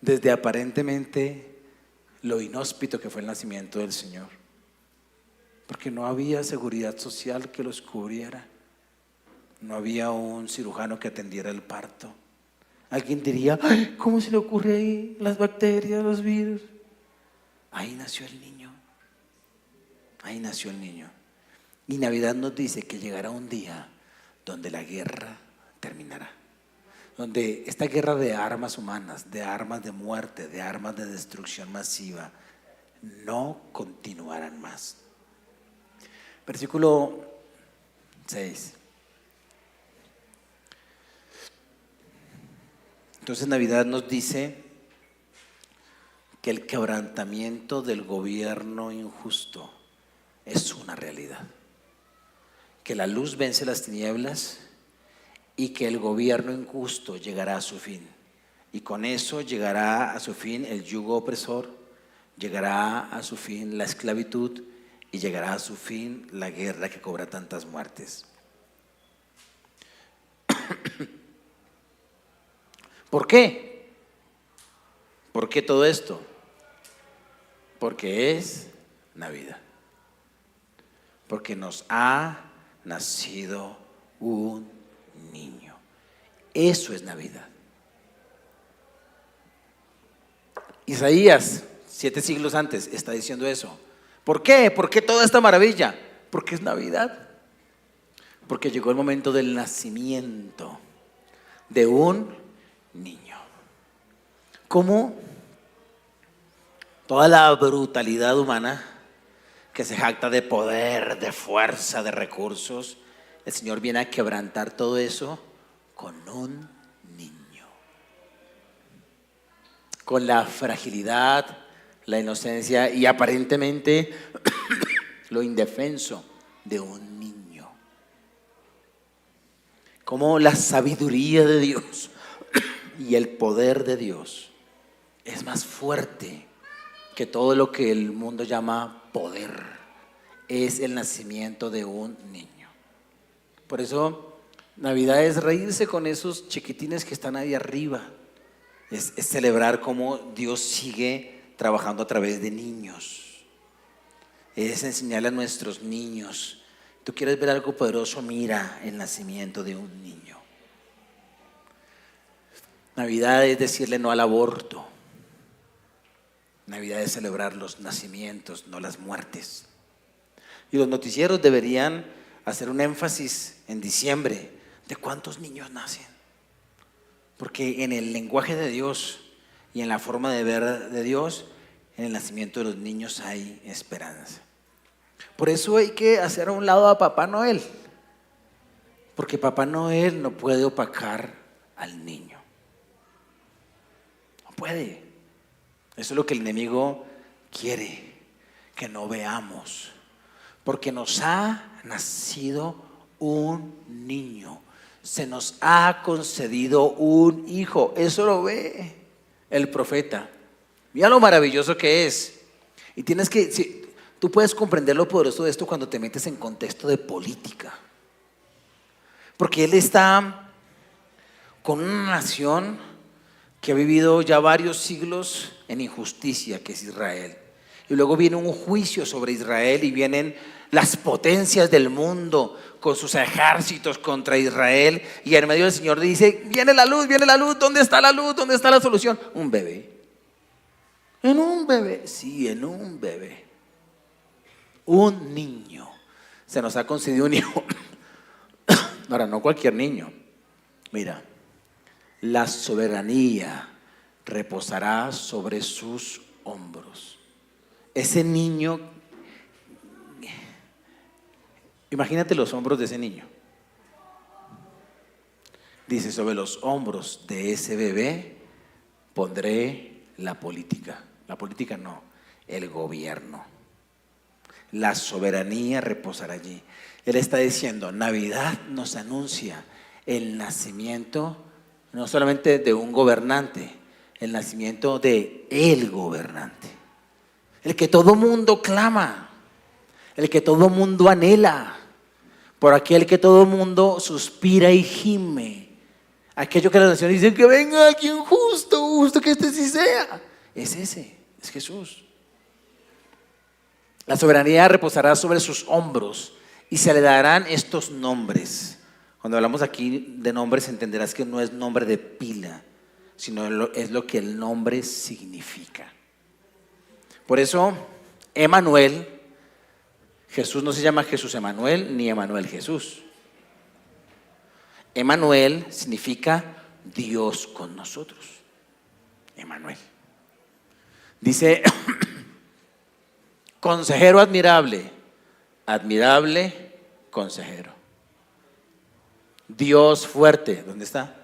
desde aparentemente lo inhóspito que fue el nacimiento del Señor, porque no había seguridad social que los cubriera, no había un cirujano que atendiera el parto. Alguien diría, "Ay, ¿cómo se le ocurre ahí las bacterias, los virus?" Ahí nació el niño. Ahí nació el niño. Y Navidad nos dice que llegará un día donde la guerra terminará. Donde esta guerra de armas humanas, de armas de muerte, de armas de destrucción masiva, no continuarán más. Versículo 6. Entonces Navidad nos dice que el quebrantamiento del gobierno injusto es una realidad. Que la luz vence las tinieblas y que el gobierno injusto llegará a su fin. Y con eso llegará a su fin el yugo opresor, llegará a su fin la esclavitud y llegará a su fin la guerra que cobra tantas muertes. ¿Por qué? ¿Por qué todo esto? Porque es Navidad. Porque nos ha nacido un niño. Eso es Navidad. Isaías, 7 siglos antes, está diciendo eso. ¿Por qué? ¿Por qué toda esta maravilla? Porque es Navidad. Porque llegó el momento del nacimiento de un niño. Como toda la brutalidad humana que se jacta de poder, de fuerza, de recursos, el Señor viene a quebrantar todo eso con un niño. Con la fragilidad, la inocencia y aparentemente lo indefenso de un niño. Como la sabiduría de Dios y el poder de Dios es más fuerte que todo lo que el mundo llama poder. Es el nacimiento de un niño. Por eso Navidad es reírse con esos chiquitines que están ahí arriba. Es celebrar cómo Dios sigue trabajando a través de niños. Es enseñarle a nuestros niños: tú quieres ver algo poderoso, mira el nacimiento de un niño. Navidad es decirle no al aborto. Navidad es celebrar los nacimientos, no las muertes. Y los noticieros deberían hacer un énfasis en diciembre de cuántos niños nacen. Porque en el lenguaje de Dios y en la forma de ver de Dios, en el nacimiento de los niños hay esperanza. Por eso hay que hacer a un lado a Papá Noel. Porque Papá Noel no puede opacar al niño. No puede. Eso es lo que el enemigo quiere, que no veamos. Porque nos ha nacido un niño. Se nos ha concedido un hijo. Eso lo ve el profeta. Mira lo maravilloso que es. Y tienes que, si, tú puedes comprender lo poderoso de esto cuando te metes en contexto de política. Porque él está con una nación que ha vivido ya varios siglos en injusticia, que es Israel. Y luego viene un juicio sobre Israel y vienen las potencias del mundo con sus ejércitos contra Israel. Y en medio el Señor dice: viene la luz, ¿dónde está la luz? ¿Dónde está la solución? Un bebé. En un bebé, sí, en un bebé. Un niño. Se nos ha concedido un hijo. Ahora, no cualquier niño. Mira, la soberanía reposará sobre sus hombros. Ese niño, imagínate los hombros de ese niño. Dice: sobre los hombros de ese bebé pondré la política. La política no, el gobierno. La soberanía reposará allí. Él está diciendo: Navidad nos anuncia el nacimiento no solamente de un gobernante, el nacimiento de el gobernante. El que todo mundo clama, el que todo mundo anhela, por aquel que todo mundo suspira y gime. Aquello que las naciones dicen: que venga alguien justo que este sí sea. Es ese, es Jesús. La soberanía reposará sobre sus hombros y se le darán estos nombres. Cuando hablamos aquí de nombres, entenderás que no es nombre de pila, sino es lo que el nombre significa. Por eso, Emanuel, Jesús no se llama Jesús Emanuel ni Emanuel Jesús. Emanuel significa Dios con nosotros. Emanuel. Dice, consejero admirable, admirable consejero. Dios fuerte, ¿dónde está?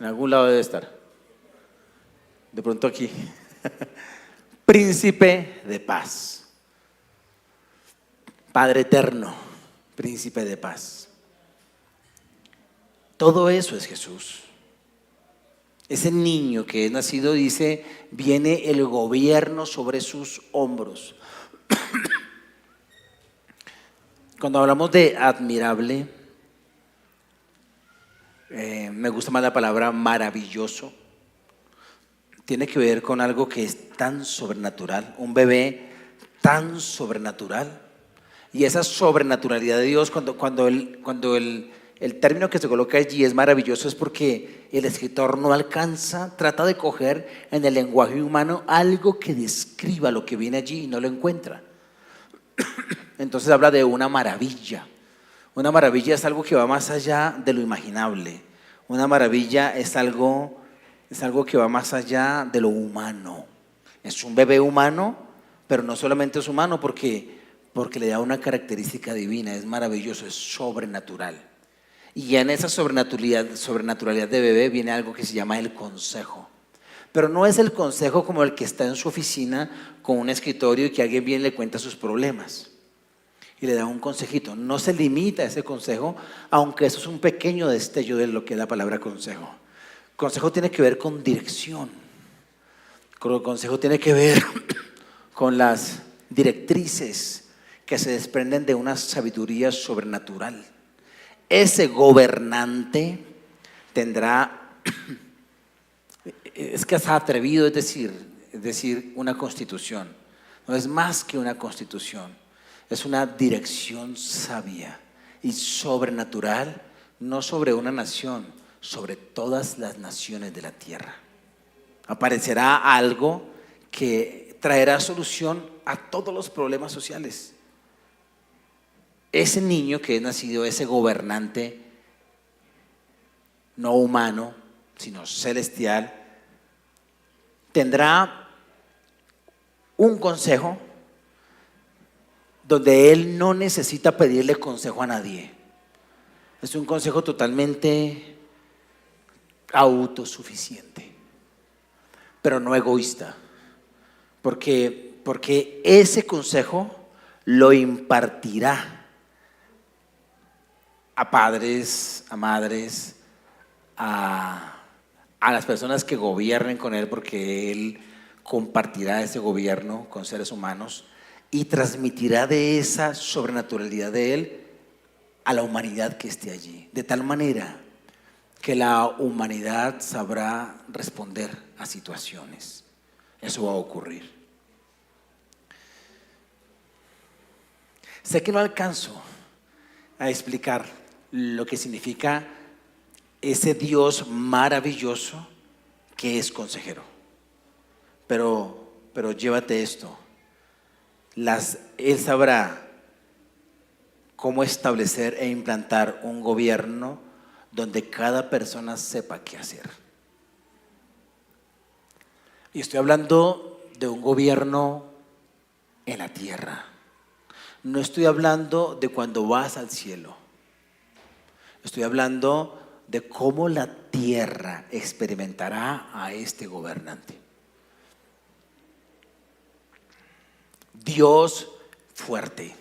En algún lado debe estar. De pronto aquí. Príncipe de paz. Padre eterno, príncipe de paz. Todo eso es Jesús. Ese niño que es nacido, dice, viene el gobierno sobre sus hombros. Cuando hablamos de admirable, me gusta más la palabra maravilloso. Tiene que ver con algo que es tan sobrenatural, un bebé tan sobrenatural. Y esa sobrenaturalidad de Dios, cuando el término que se coloca allí es maravilloso, es porque el escritor no alcanza, trata de coger en el lenguaje humano algo que describa lo que viene allí y no lo encuentra. Entonces habla de una maravilla. Una maravilla es algo que va más allá de lo imaginable. Una maravilla es algo que va más allá de lo humano. Es un bebé humano, pero no solamente es humano porque le da una característica divina, es maravilloso, es sobrenatural. Y en esa sobrenaturalidad de bebé viene algo que se llama el consejo. Pero no es el consejo como el que está en su oficina con un escritorio y que alguien viene y le cuenta sus problemas y le da un consejito. No se limita a ese consejo, aunque eso es un pequeño destello de lo que es la palabra consejo. Consejo tiene que ver con dirección. Consejo tiene que ver con las directrices que se desprenden de una sabiduría sobrenatural. Ese gobernante tendrá, es que es atrevido, es decir, una constitución. No es más que una constitución, es una dirección sabia y sobrenatural, no sobre una nación, sobre todas las naciones de la tierra. Aparecerá algo que traerá solución a todos los problemas sociales. Ese niño que es nacido, ese gobernante, no humano, sino celestial, tendrá un consejo donde él no necesita pedirle consejo a nadie. Es un consejo totalmente autosuficiente, pero no egoísta, porque ese consejo lo impartirá a padres, a madres, a las personas que gobiernen con él, porque él compartirá ese gobierno con seres humanos y transmitirá de esa sobrenaturalidad de él a la humanidad que esté allí, de tal manera que la humanidad sabrá responder a situaciones. Eso va a ocurrir. Sé que no alcanzo a explicar lo que significa ese Dios maravilloso que es consejero, pero llévate esto. Él sabrá cómo establecer e implantar un gobierno donde cada persona sepa qué hacer. Y estoy hablando de un gobierno en la tierra. No estoy hablando de cuando vas al cielo. Estoy hablando de cómo la tierra experimentará a este gobernante. Dios fuerte.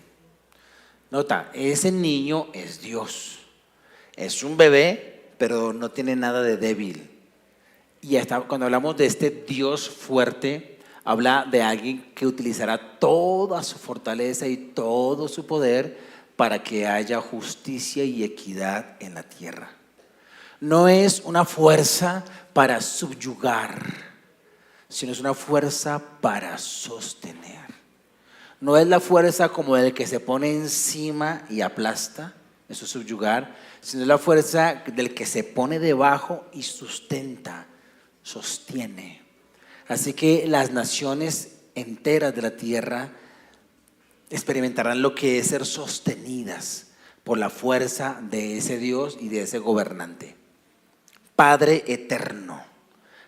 Nota, ese niño es Dios. Es un bebé, pero no tiene nada de débil. Y hasta cuando hablamos de este Dios fuerte, habla de alguien que utilizará toda su fortaleza y todo su poder para que haya justicia y equidad en la tierra. No es una fuerza para subyugar, sino es una fuerza para sostener. No es la fuerza como el que se pone encima y aplasta, eso es subyugar, sino es la fuerza del que se pone debajo y sustenta, sostiene. Así que las naciones enteras de la tierra experimentarán lo que es ser sostenidas por la fuerza de ese Dios y de ese gobernante. Padre eterno.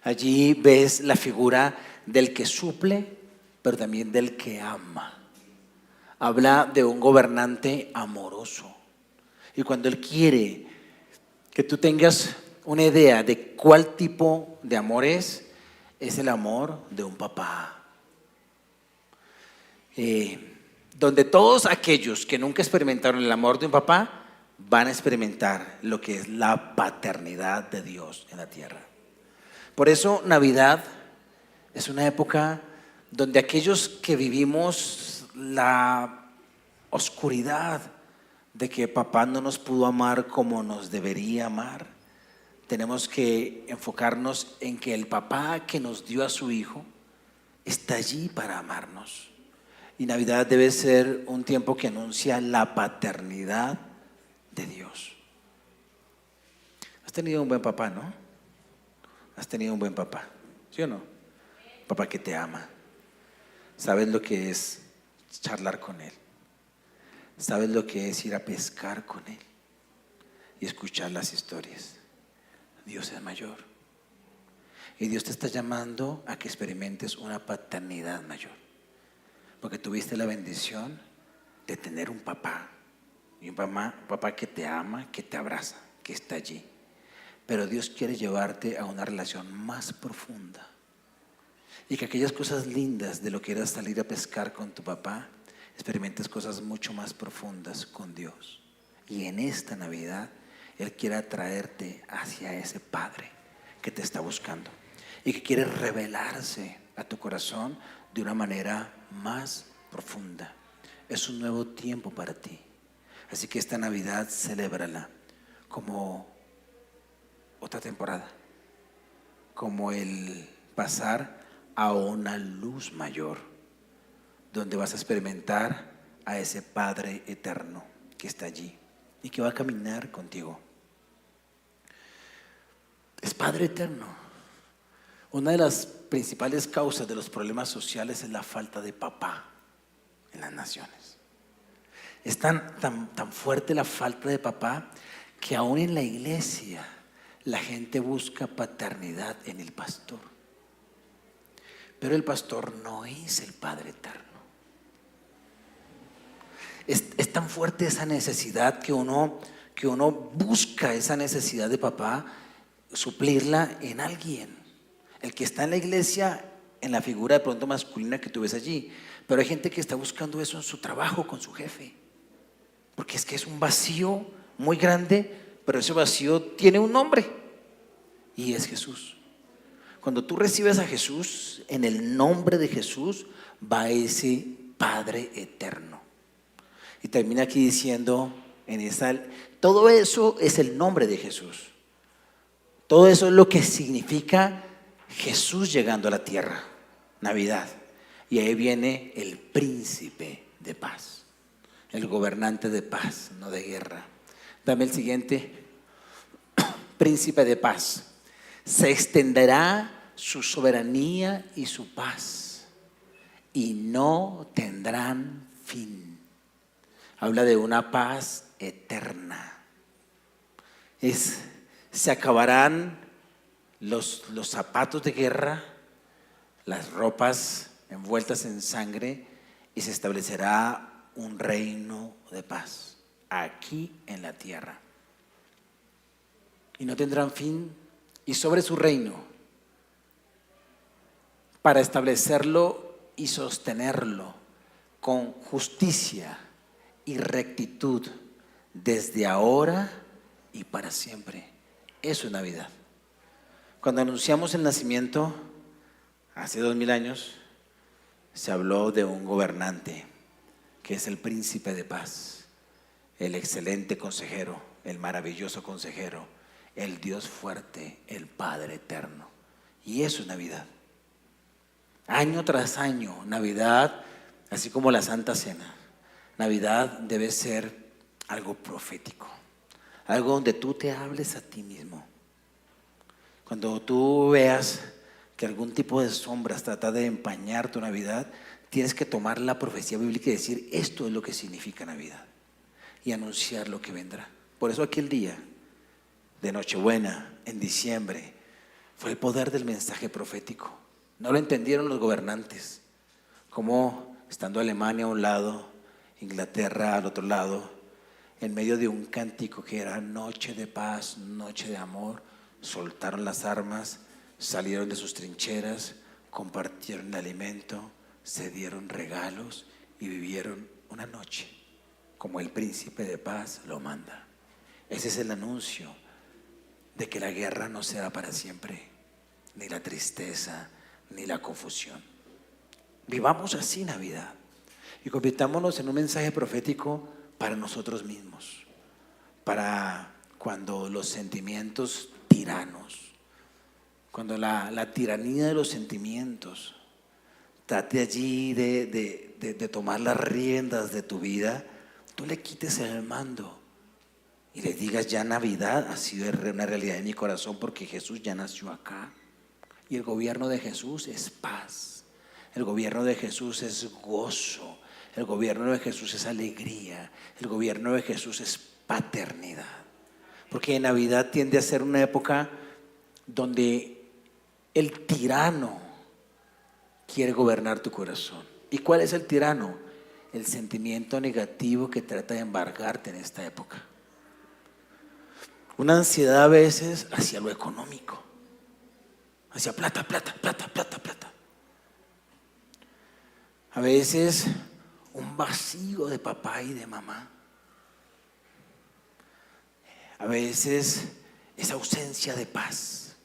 Allí ves la figura del que suple, pero también del que ama. Habla de un gobernante amoroso. Y cuando Él quiere que tú tengas una idea de cuál tipo de amor es el amor de un papá. Donde todos aquellos que nunca experimentaron el amor de un papá van a experimentar lo que es la paternidad de Dios en la tierra. Por eso Navidad es una época donde aquellos que vivimos la oscuridad de que papá no nos pudo amar como nos debería amar, tenemos que enfocarnos en que el papá que nos dio a su hijo está allí para amarnos. Y Navidad debe ser un tiempo que anuncia la paternidad de Dios. Has tenido un buen papá, ¿no? Has tenido un buen papá, ¿sí o no? Papá que te ama. Sabes lo que es charlar con él. Sabes lo que es ir a pescar con él y escuchar las historias. Dios es mayor. Y Dios te está llamando a que experimentes una paternidad mayor. Porque tuviste la bendición de tener un papá. Y un papá que te ama, que te abraza, que está allí. Pero Dios quiere llevarte a una relación más profunda. Y que aquellas cosas lindas de lo que era salir a pescar con tu papá, experimentes cosas mucho más profundas con Dios. Y en esta Navidad Él quiere atraerte hacia ese Padre que te está buscando y que quiere revelarse a tu corazón de una manera más profunda. Es un nuevo tiempo para ti. Así que esta Navidad celébrala como otra temporada, como el pasar a una luz mayor, donde vas a experimentar a ese Padre eterno que está allí y que va a caminar contigo. Es Padre eterno. Una de las principales causas de los problemas sociales es la falta de papá en las naciones. Es tan fuerte la falta de papá que aún en la iglesia la gente busca paternidad en el pastor. Pero el pastor no es el Padre eterno. Es tan fuerte esa necesidad que uno busca esa necesidad de papá, suplirla en alguien. El que está en la iglesia, en la figura de pronto masculina que tú ves allí. Pero hay gente que está buscando eso en su trabajo con su jefe. Porque es que es un vacío muy grande, pero ese vacío tiene un nombre y es Jesús. Cuando tú recibes a Jesús, en el nombre de Jesús va ese Padre eterno. Y termina aquí diciendo, todo eso es el nombre de Jesús. Todo eso es lo que significa Jesús llegando a la tierra, Navidad. Y ahí viene el príncipe de paz, el gobernante de paz, no de guerra. Dame el siguiente. Príncipe de paz. Se extenderá su soberanía y su paz y no tendrán fin. Habla de una paz eterna. Se acabarán los zapatos de guerra, las ropas envueltas en sangre, y se establecerá un reino de paz aquí en la tierra. Y no tendrán fin, y sobre su reino, para establecerlo y sostenerlo con justicia y rectitud desde ahora y para siempre. Eso es Navidad. Cuando anunciamos el nacimiento, hace 2000 años, se habló de un gobernante que es el príncipe de paz, el excelente consejero, el maravilloso consejero, el Dios fuerte, el Padre eterno. Y eso es Navidad. Año tras año, Navidad, así como la Santa Cena, Navidad debe ser algo profético. algo donde tú te hables a ti mismo. Cuando tú veas que algún tipo de sombras trata de empañar tu Navidad, tienes que tomar la profecía bíblica y decir: esto es lo que significa Navidad, y anunciar lo que vendrá. Por eso aquel día de Nochebuena, en diciembre, fue el poder del mensaje profético. No lo entendieron los gobernantes, como estando Alemania a un lado, Inglaterra al otro lado, en medio de un cántico que era noche de paz, noche de amor, soltaron las armas, salieron de sus trincheras, compartieron el alimento, se dieron regalos y vivieron una noche como el príncipe de paz lo manda. Ese es el anuncio de que la guerra no será para siempre, ni la tristeza, ni la confusión. Vivamos así Navidad y convirtámonos en un mensaje profético para nosotros mismos, para cuando los sentimientos tiranos, cuando la tiranía de los sentimientos trate allí de tomar las riendas de tu vida, tú le quites el mando y le digas: ya Navidad ha sido una realidad en mi corazón, porque Jesús ya nació acá, y el gobierno de Jesús es paz, el gobierno de Jesús es gozo, el gobierno de Jesús es alegría, el gobierno de Jesús es paternidad. Porque Navidad tiende a ser una época donde el tirano quiere gobernar tu corazón. ¿Y cuál es el tirano? El sentimiento negativo que trata de embargarte en esta época. Una ansiedad a veces hacia lo económico, hacia plata, plata, plata, plata, plata. A veces un vacío de papá y de mamá. A veces esa ausencia de paz.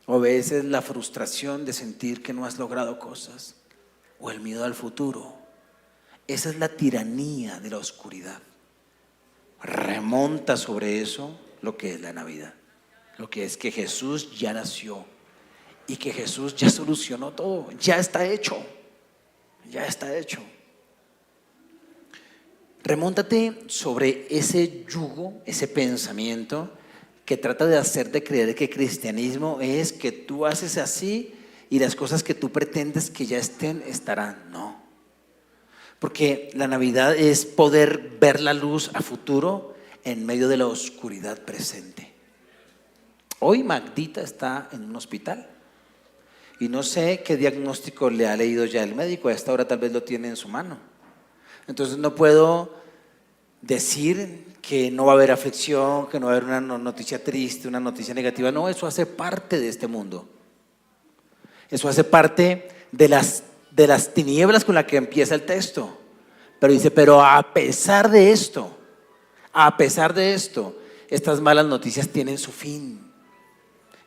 O a veces la frustración de sentir que no has logrado cosas. O el miedo al futuro. Esa es la tiranía de la oscuridad. Remonta sobre eso lo que es la Navidad. Lo que es que Jesús ya nació y que Jesús ya solucionó todo. Ya está hecho. Ya está hecho. Remóntate sobre ese yugo, ese pensamiento que trata de hacerte creer que cristianismo es que tú haces así y las cosas que tú pretendes que ya estén, estarán. No. Porque la Navidad es poder ver la luz a futuro en medio de la oscuridad presente. Hoy Magdita está en un hospital y no sé qué diagnóstico le ha leído ya el médico. A esta hora tal vez lo tiene en su mano. Entonces no puedo decir que no va a haber aflicción, que no va a haber una noticia triste, una noticia negativa. No, eso hace parte de este mundo. Eso hace parte de las tinieblas con las que empieza el texto. Pero dice: pero a pesar de esto, estas malas noticias tienen su fin.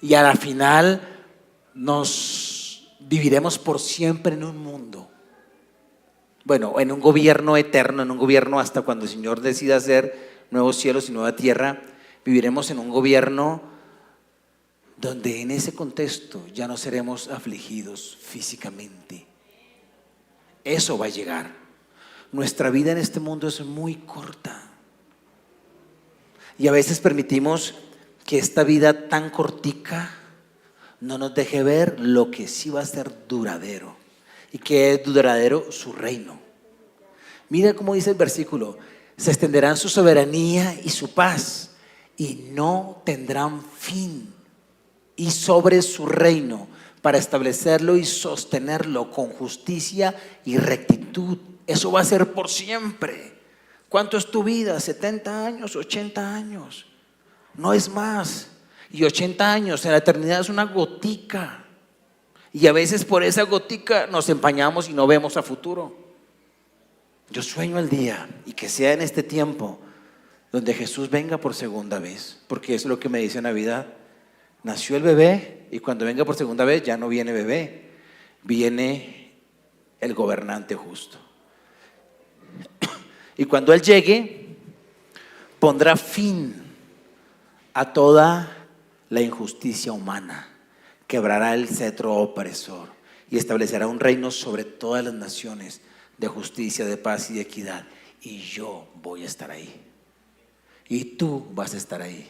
Y a la final nos viviremos por siempre en un mundo. Bueno, en un gobierno eterno, en un gobierno hasta cuando el Señor decida hacer nuevos cielos y nueva tierra. Viviremos en un gobierno donde en ese contexto ya no seremos afligidos físicamente. Eso va a llegar. Nuestra vida en este mundo es muy corta y a veces permitimos que esta vida tan cortica no nos deje ver lo que sí va a ser duradero. ¿Y qué es duradero? Su reino. Mira cómo dice el versículo: se extenderán su soberanía y su paz y no tendrán fin, y sobre su reino para establecerlo y sostenerlo con justicia y rectitud. Eso va a ser por siempre. ¿Cuánto es tu vida? 70 años, 80 años, no es más. Y 80 años en la eternidad es una gotica. Y a veces por esa gotica nos empañamos y no vemos a futuro. Yo sueño el día, y que sea en este tiempo, donde Jesús venga por segunda vez. Porque es lo que me dice Navidad. Nació el bebé, y cuando venga por segunda vez ya no viene bebé, viene el gobernante justo. Y cuando Él llegue, pondrá fin a toda la injusticia humana, quebrará el cetro opresor y establecerá un reino sobre todas las naciones de justicia, de paz y de equidad. Y yo voy a estar ahí. y tú vas a estar ahí.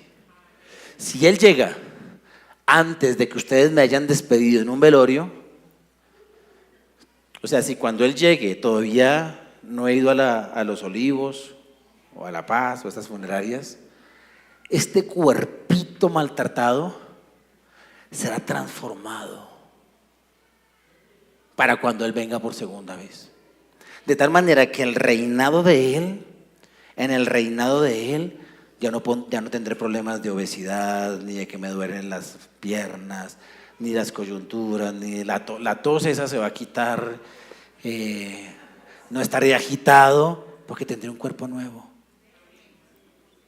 Si Él llega antes de que ustedes me hayan despedido en un velorio, o sea, si cuando Él llegue todavía no he ido a los Olivos o a La Paz o a estas funerarias, este cuerpito maltratado será transformado para cuando Él venga por segunda vez. De tal manera que en el reinado de Él, ya no tendré problemas de obesidad, ni de que me duelen las piernas, ni las coyunturas, ni la tos esa se va a quitar. No estaré agitado porque tendré un cuerpo nuevo.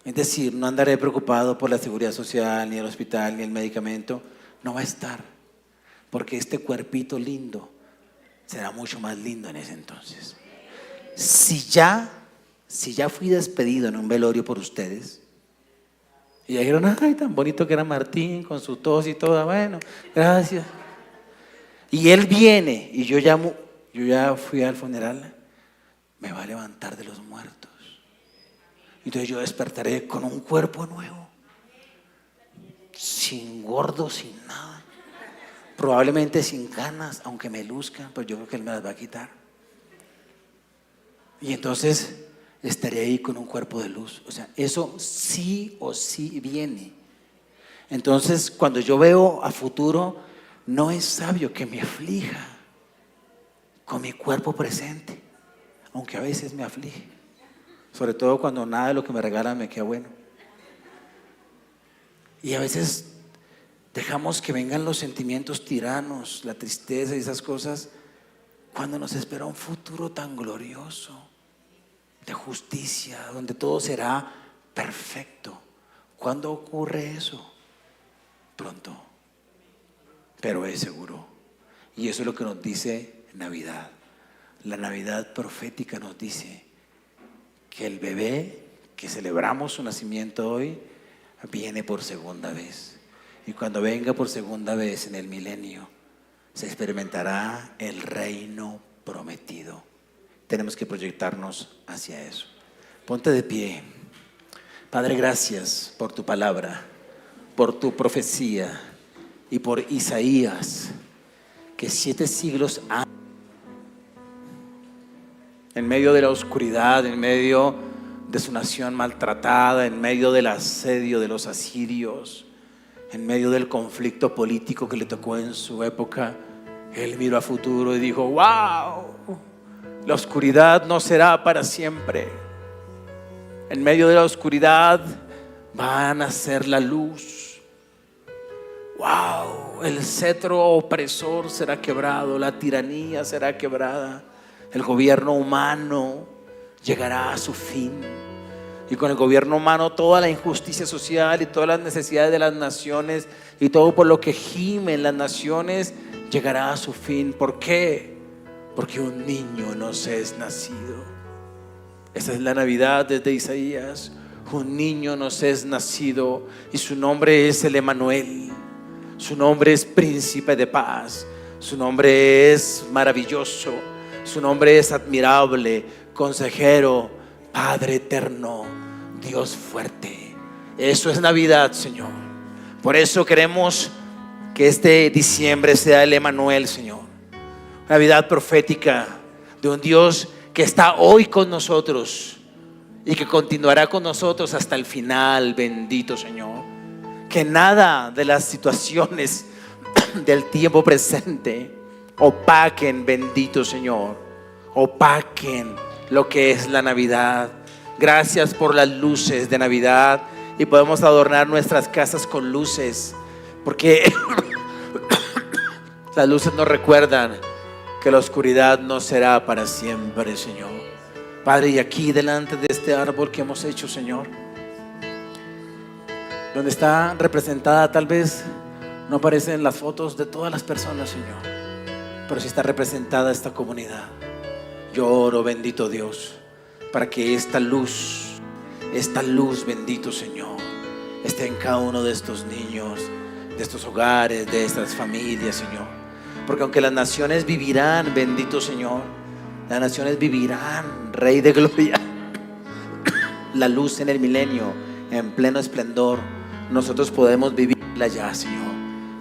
Es decir, no andaré preocupado por la seguridad social, ni el hospital, ni el medicamento. No va a estar, porque este cuerpito lindo será mucho más lindo en ese entonces. Si ya fui despedido en un velorio por ustedes, y ya dijeron, ay, tan bonito que era Martín con su tos y todo, bueno, gracias. Y él viene y yo ya fui al funeral, me va a levantar de los muertos. Entonces yo despertaré con un cuerpo nuevo, sin gordo, sin nada, probablemente sin canas, aunque me luzcan, pues yo creo que Él me las va a quitar. Y entonces estaré ahí con un cuerpo de luz. O sea, eso sí o sí viene. Entonces, cuando yo veo a futuro, no es sabio que me aflija con mi cuerpo presente, aunque a veces me aflige, sobre todo cuando nada de lo que me regalan me queda bueno. Y a veces dejamos que vengan los sentimientos tiranos, la tristeza y esas cosas, cuando nos espera un futuro tan glorioso de justicia, donde todo será perfecto. ¿Cuándo ocurre eso? Pronto, pero es seguro. Y eso es lo que nos dice Navidad. La Navidad profética nos dice que el bebé que celebramos su nacimiento hoy viene por segunda vez. Y cuando venga por segunda vez en el milenio, se experimentará el reino prometido. Tenemos que proyectarnos hacia eso. Ponte de pie. Padre, gracias por tu palabra, por tu profecía y por Isaías, que 7 siglos antes, en medio de la oscuridad, en medio de su nación maltratada, en medio del asedio de los asirios, en medio del conflicto político que le tocó en su época, Él miró a futuro y dijo: wow, la oscuridad no será para siempre. En medio de la oscuridad va a nacer la luz. Wow, el cetro opresor será quebrado, la tiranía será quebrada, el gobierno humano llegará a su fin. Y con el gobierno humano toda la injusticia social y todas las necesidades de las naciones y todo por lo que gimen las naciones llegará a su fin. ¿Por qué? Porque un niño nos es nacido. Esa es la Navidad desde Isaías. Un niño nos es nacido y su nombre es el Emanuel. Su nombre es Príncipe de Paz. Su nombre es maravilloso. Su nombre es admirable, Consejero, Padre eterno, Dios fuerte. Eso es Navidad, Señor. Por eso queremos que este diciembre sea el Emanuel, Señor. Navidad profética de un Dios que está hoy con nosotros y que continuará con nosotros hasta el final. Bendito Señor. Que nada de las situaciones del tiempo presente opaquen, bendito Señor, opaquen lo que es la Navidad. Gracias por las luces de Navidad y podemos adornar nuestras casas con luces, porque las luces nos recuerdan que la oscuridad no será para siempre, Señor. Padre, y aquí delante de este árbol que hemos hecho, Señor, donde está representada, tal vez no aparecen las fotos de todas las personas, Señor, pero sí está representada esta comunidad. Yo oro, bendito Dios, para que esta luz, bendito Señor, esté en cada uno de estos niños, de estos hogares, de estas familias, Señor. Porque aunque las naciones vivirán, bendito Señor, las naciones vivirán, Rey de gloria, la luz en el milenio en pleno esplendor, nosotros podemos vivirla ya, Señor,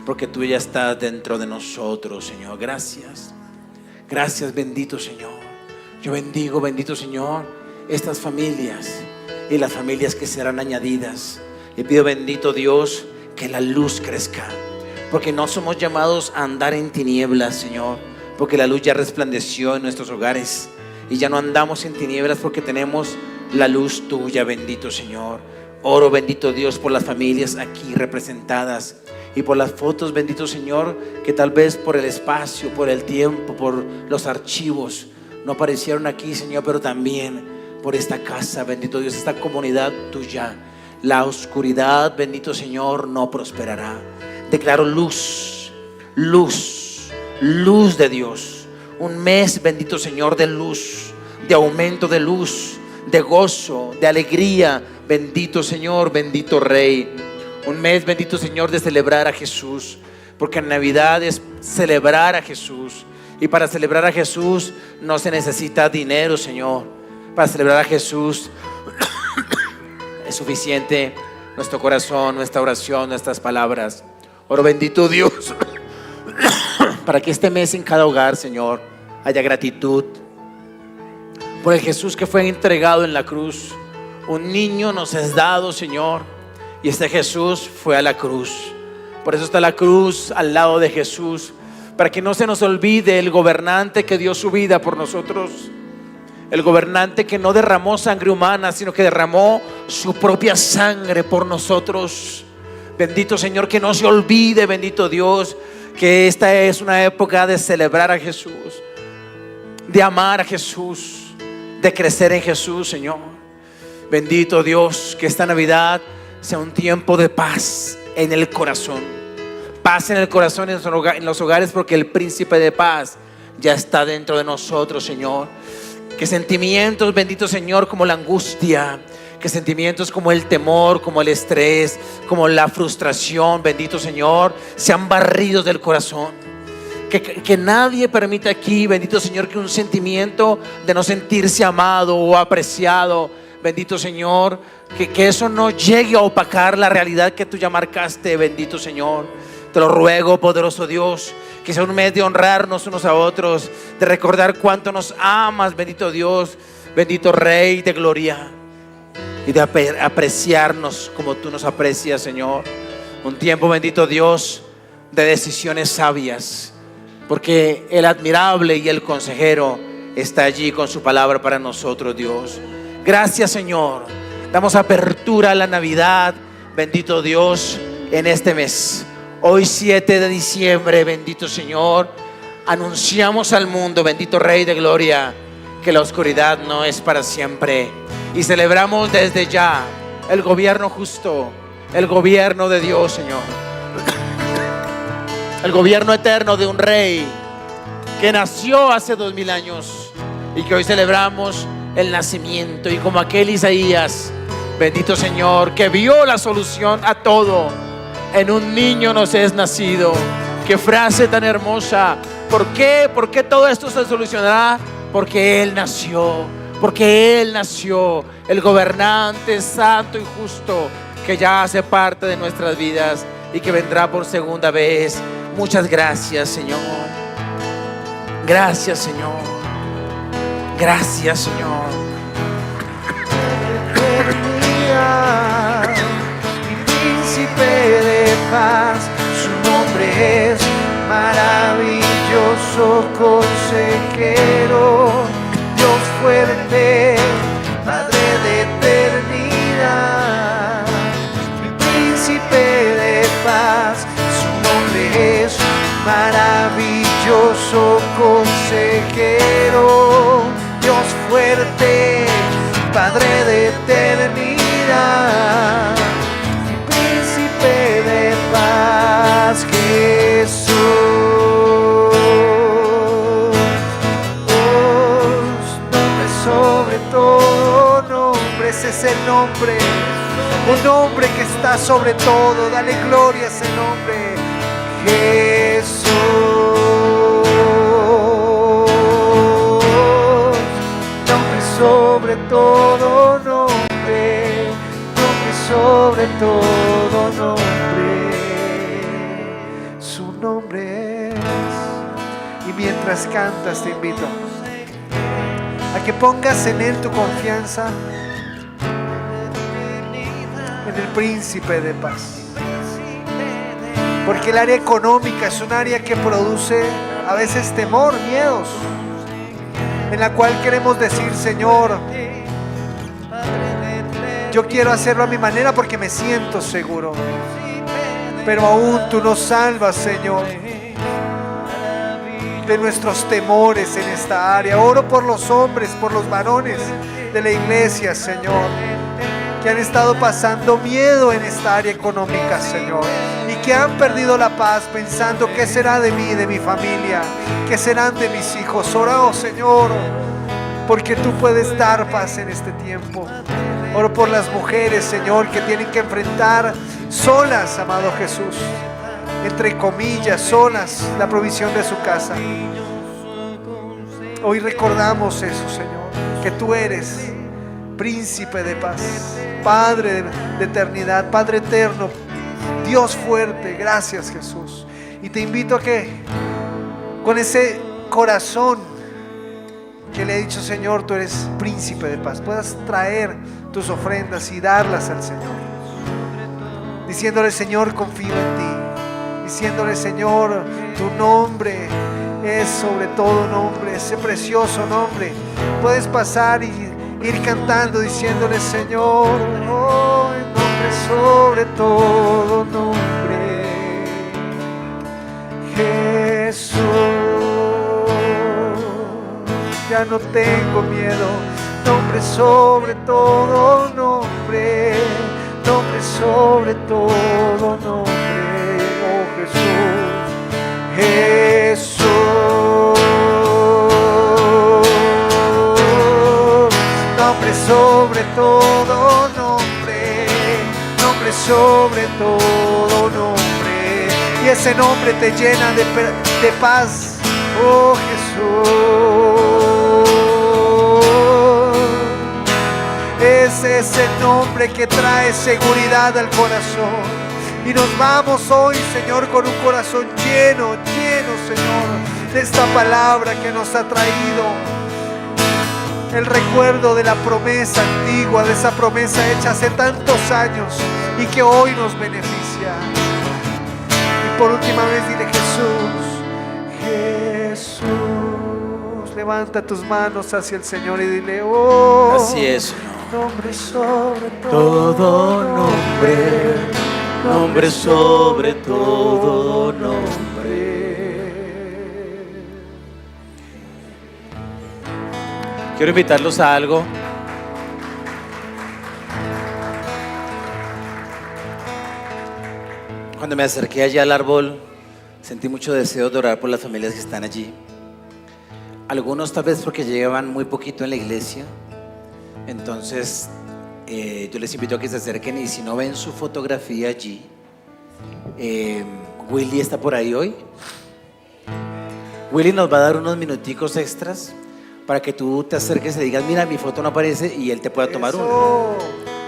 porque tú ya estás dentro de nosotros, Señor. Gracias, gracias, bendito Señor. Yo bendigo, bendito Señor, estas familias y las familias que serán añadidas. Y pido, bendito Dios, que la luz crezca, porque no somos llamados a andar en tinieblas, Señor, porque la luz ya resplandeció en nuestros hogares y ya no andamos en tinieblas porque tenemos la luz tuya, bendito Señor. Oro, bendito Dios, por las familias aquí representadas y por las fotos, bendito Señor, que tal vez por el espacio, por el tiempo, por los archivos no aparecieron aquí, Señor, pero también por esta casa, bendito Dios, esta comunidad tuya. La oscuridad, bendito Señor, no prosperará. Declaro luz, luz, luz de Dios. Un mes, bendito Señor, de luz, de aumento de luz, de gozo, de alegría. Bendito Señor, bendito Rey. Un mes, bendito Señor, de celebrar a Jesús, porque en Navidad es celebrar a Jesús. Y para celebrar a Jesús no se necesita dinero, Señor. Para celebrar a Jesús es suficiente nuestro corazón, nuestra oración, nuestras palabras. Oro, bendito Dios, para que este mes en cada hogar, Señor, haya gratitud por el Jesús que fue entregado en la cruz. Un niño nos es dado, Señor, y este Jesús fue a la cruz. Por eso está la cruz al lado de Jesús, para que no se nos olvide el gobernante que dio su vida por nosotros. El gobernante que no derramó sangre humana, sino que derramó su propia sangre por nosotros. Bendito Señor, que no se olvide, bendito Dios, que esta es una época de celebrar a Jesús, de amar a Jesús, de crecer en Jesús, Señor. Bendito Dios, que esta Navidad sea un tiempo de paz en el corazón. Paz en el corazón, en los hogares, porque el príncipe de paz ya está dentro de nosotros, Señor. Que sentimientos, bendito Señor, como la angustia, que sentimientos como el temor, como el estrés, como la frustración, bendito Señor, sean barridos del corazón. Que nadie permita aquí, bendito Señor, que un sentimiento de no sentirse amado o apreciado, bendito Señor, que eso no llegue a opacar la realidad que tú ya marcaste, bendito Señor. Te lo ruego, poderoso Dios, que sea un mes de honrarnos unos a otros, de recordar cuánto nos amas, bendito Dios, bendito Rey de gloria, y de apreciarnos como tú nos aprecias, Señor. Un tiempo, bendito Dios, de decisiones sabias, porque el admirable y el consejero está allí con su palabra para nosotros, Dios. Gracias, Señor. Damos apertura a la Navidad, bendito Dios, en este mes. Hoy 7 de diciembre, bendito Señor, anunciamos al mundo, bendito Rey de gloria, que la oscuridad no es para siempre. Y celebramos desde ya el gobierno justo, el gobierno de Dios, Señor. El gobierno eterno de un Rey que nació hace 2000 años y que hoy celebramos el nacimiento. Y como aquel Isaías, bendito Señor, que vio la solución a todo: en un niño nos es nacido. Qué frase tan hermosa. ¿Por qué? ¿Por qué todo esto se solucionará? Porque Él nació. Porque Él nació, el gobernante santo y justo, que ya hace parte de nuestras vidas y que vendrá por segunda vez. Muchas gracias, Señor. Gracias, Señor. Gracias, Señor. Mi príncipe de paz, su nombre es maravilloso consejero, Dios fuerte, Padre de eternidad. Mi príncipe de paz, su nombre es maravilloso consejero, Dios fuerte, Padre de eternidad. Mi príncipe de paz, Jesús. Sobre todo nombre, ese es el nombre, un nombre que está sobre todo. Dale gloria a ese nombre, Jesús. Nombre sobre todo nombre, nombre todo nombre, su nombre es. Y mientras cantas te invito a que pongas en Él tu confianza, en el príncipe de paz. Porque el área económica es un área que produce a veces temor, miedos, en la cual queremos decir: Señor, yo quiero hacerlo a mi manera porque me siento seguro, pero aún tú nos salvas, Señor, de nuestros temores en esta área. Oro por los hombres, por los varones de la iglesia, Señor, que han estado pasando miedo en esta área económica, Señor, y que han perdido la paz pensando: ¿qué será de mí, de mi familia? ¿Qué serán de mis hijos? Oro, Señor, porque tú puedes dar paz en este tiempo. Oro por las mujeres, Señor, que tienen que enfrentar solas, amado Jesús, entre comillas, solas, la provisión de su casa. Hoy recordamos eso, Señor, que tú eres príncipe de paz, Padre de eternidad, Padre eterno, Dios fuerte. Gracias, Jesús. Y te invito a que con ese corazón que le he dicho: Señor, tú eres príncipe de paz, puedas traer tus ofrendas y darlas al Señor, diciéndole: Señor, confío en ti, diciéndole: Señor, tu nombre es sobre todo nombre, ese precioso nombre. Puedes pasar y ir cantando diciéndole: Señor, oh, el nombre sobre todo nombre, Jesús. Ya no tengo miedo, nombre sobre todo nombre, nombre sobre todo nombre, oh Jesús, Jesús. Nombre sobre todo nombre, nombre sobre todo nombre, y ese nombre te llena de paz, oh Jesús. Es ese nombre que trae seguridad al corazón. Y nos vamos hoy, Señor, con un corazón lleno, lleno, Señor, de esta palabra que nos ha traído el recuerdo de la promesa antigua, de esa promesa hecha hace tantos años y que hoy nos beneficia. Y por última vez dile: Jesús, Jesús. Levanta tus manos hacia el Señor y dile: oh, así es, nombre sobre todo nombre, nombre sobre todo nombre. Quiero invitarlos a algo. Cuando me acerqué allá al árbol, sentí mucho deseo de orar por las familias que están allí. Algunos tal vez porque llevan muy poquito en la iglesia. Entonces yo les invito a que se acerquen, y si no ven su fotografía allí, Willy está por ahí hoy. Willy nos va a dar unos minuticos extras para que tú te acerques y digas: mira, mi foto no aparece, y él te pueda tomar uno.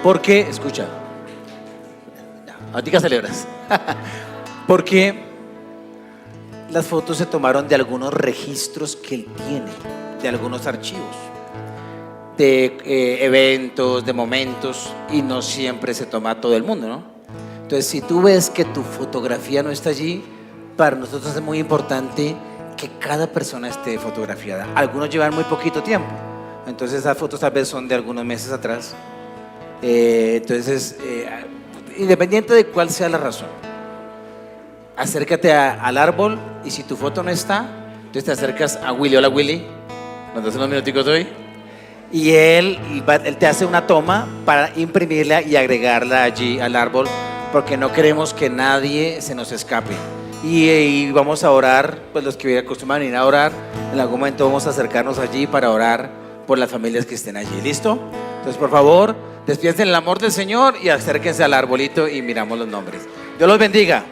Porque, escucha, ahorita celebras. Porque las fotos se tomaron de algunos registros que él tiene, de algunos archivos, de eventos, de momentos, y no siempre se toma a todo el mundo, ¿no? Entonces, si tú ves que tu fotografía no está allí, para nosotros es muy importante que cada persona esté fotografiada. Algunos llevan muy poquito tiempo, entonces esas fotos tal vez son de algunos meses atrás. Entonces, independiente de cuál sea la razón, acércate al árbol, y si tu foto no está, entonces te acercas a Willy. Hola, Willy, ¿nos das unos minuticos hoy? Y él te hace una toma para imprimirla y agregarla allí al árbol, porque no queremos que nadie se nos escape. Y vamos a orar, pues los que acostumbran a ir a orar, en algún momento vamos a acercarnos allí para orar por las familias que estén allí. ¿Listo? Entonces, por favor, despierten el amor del Señor y acérquense al arbolito y miramos los nombres. Dios los bendiga.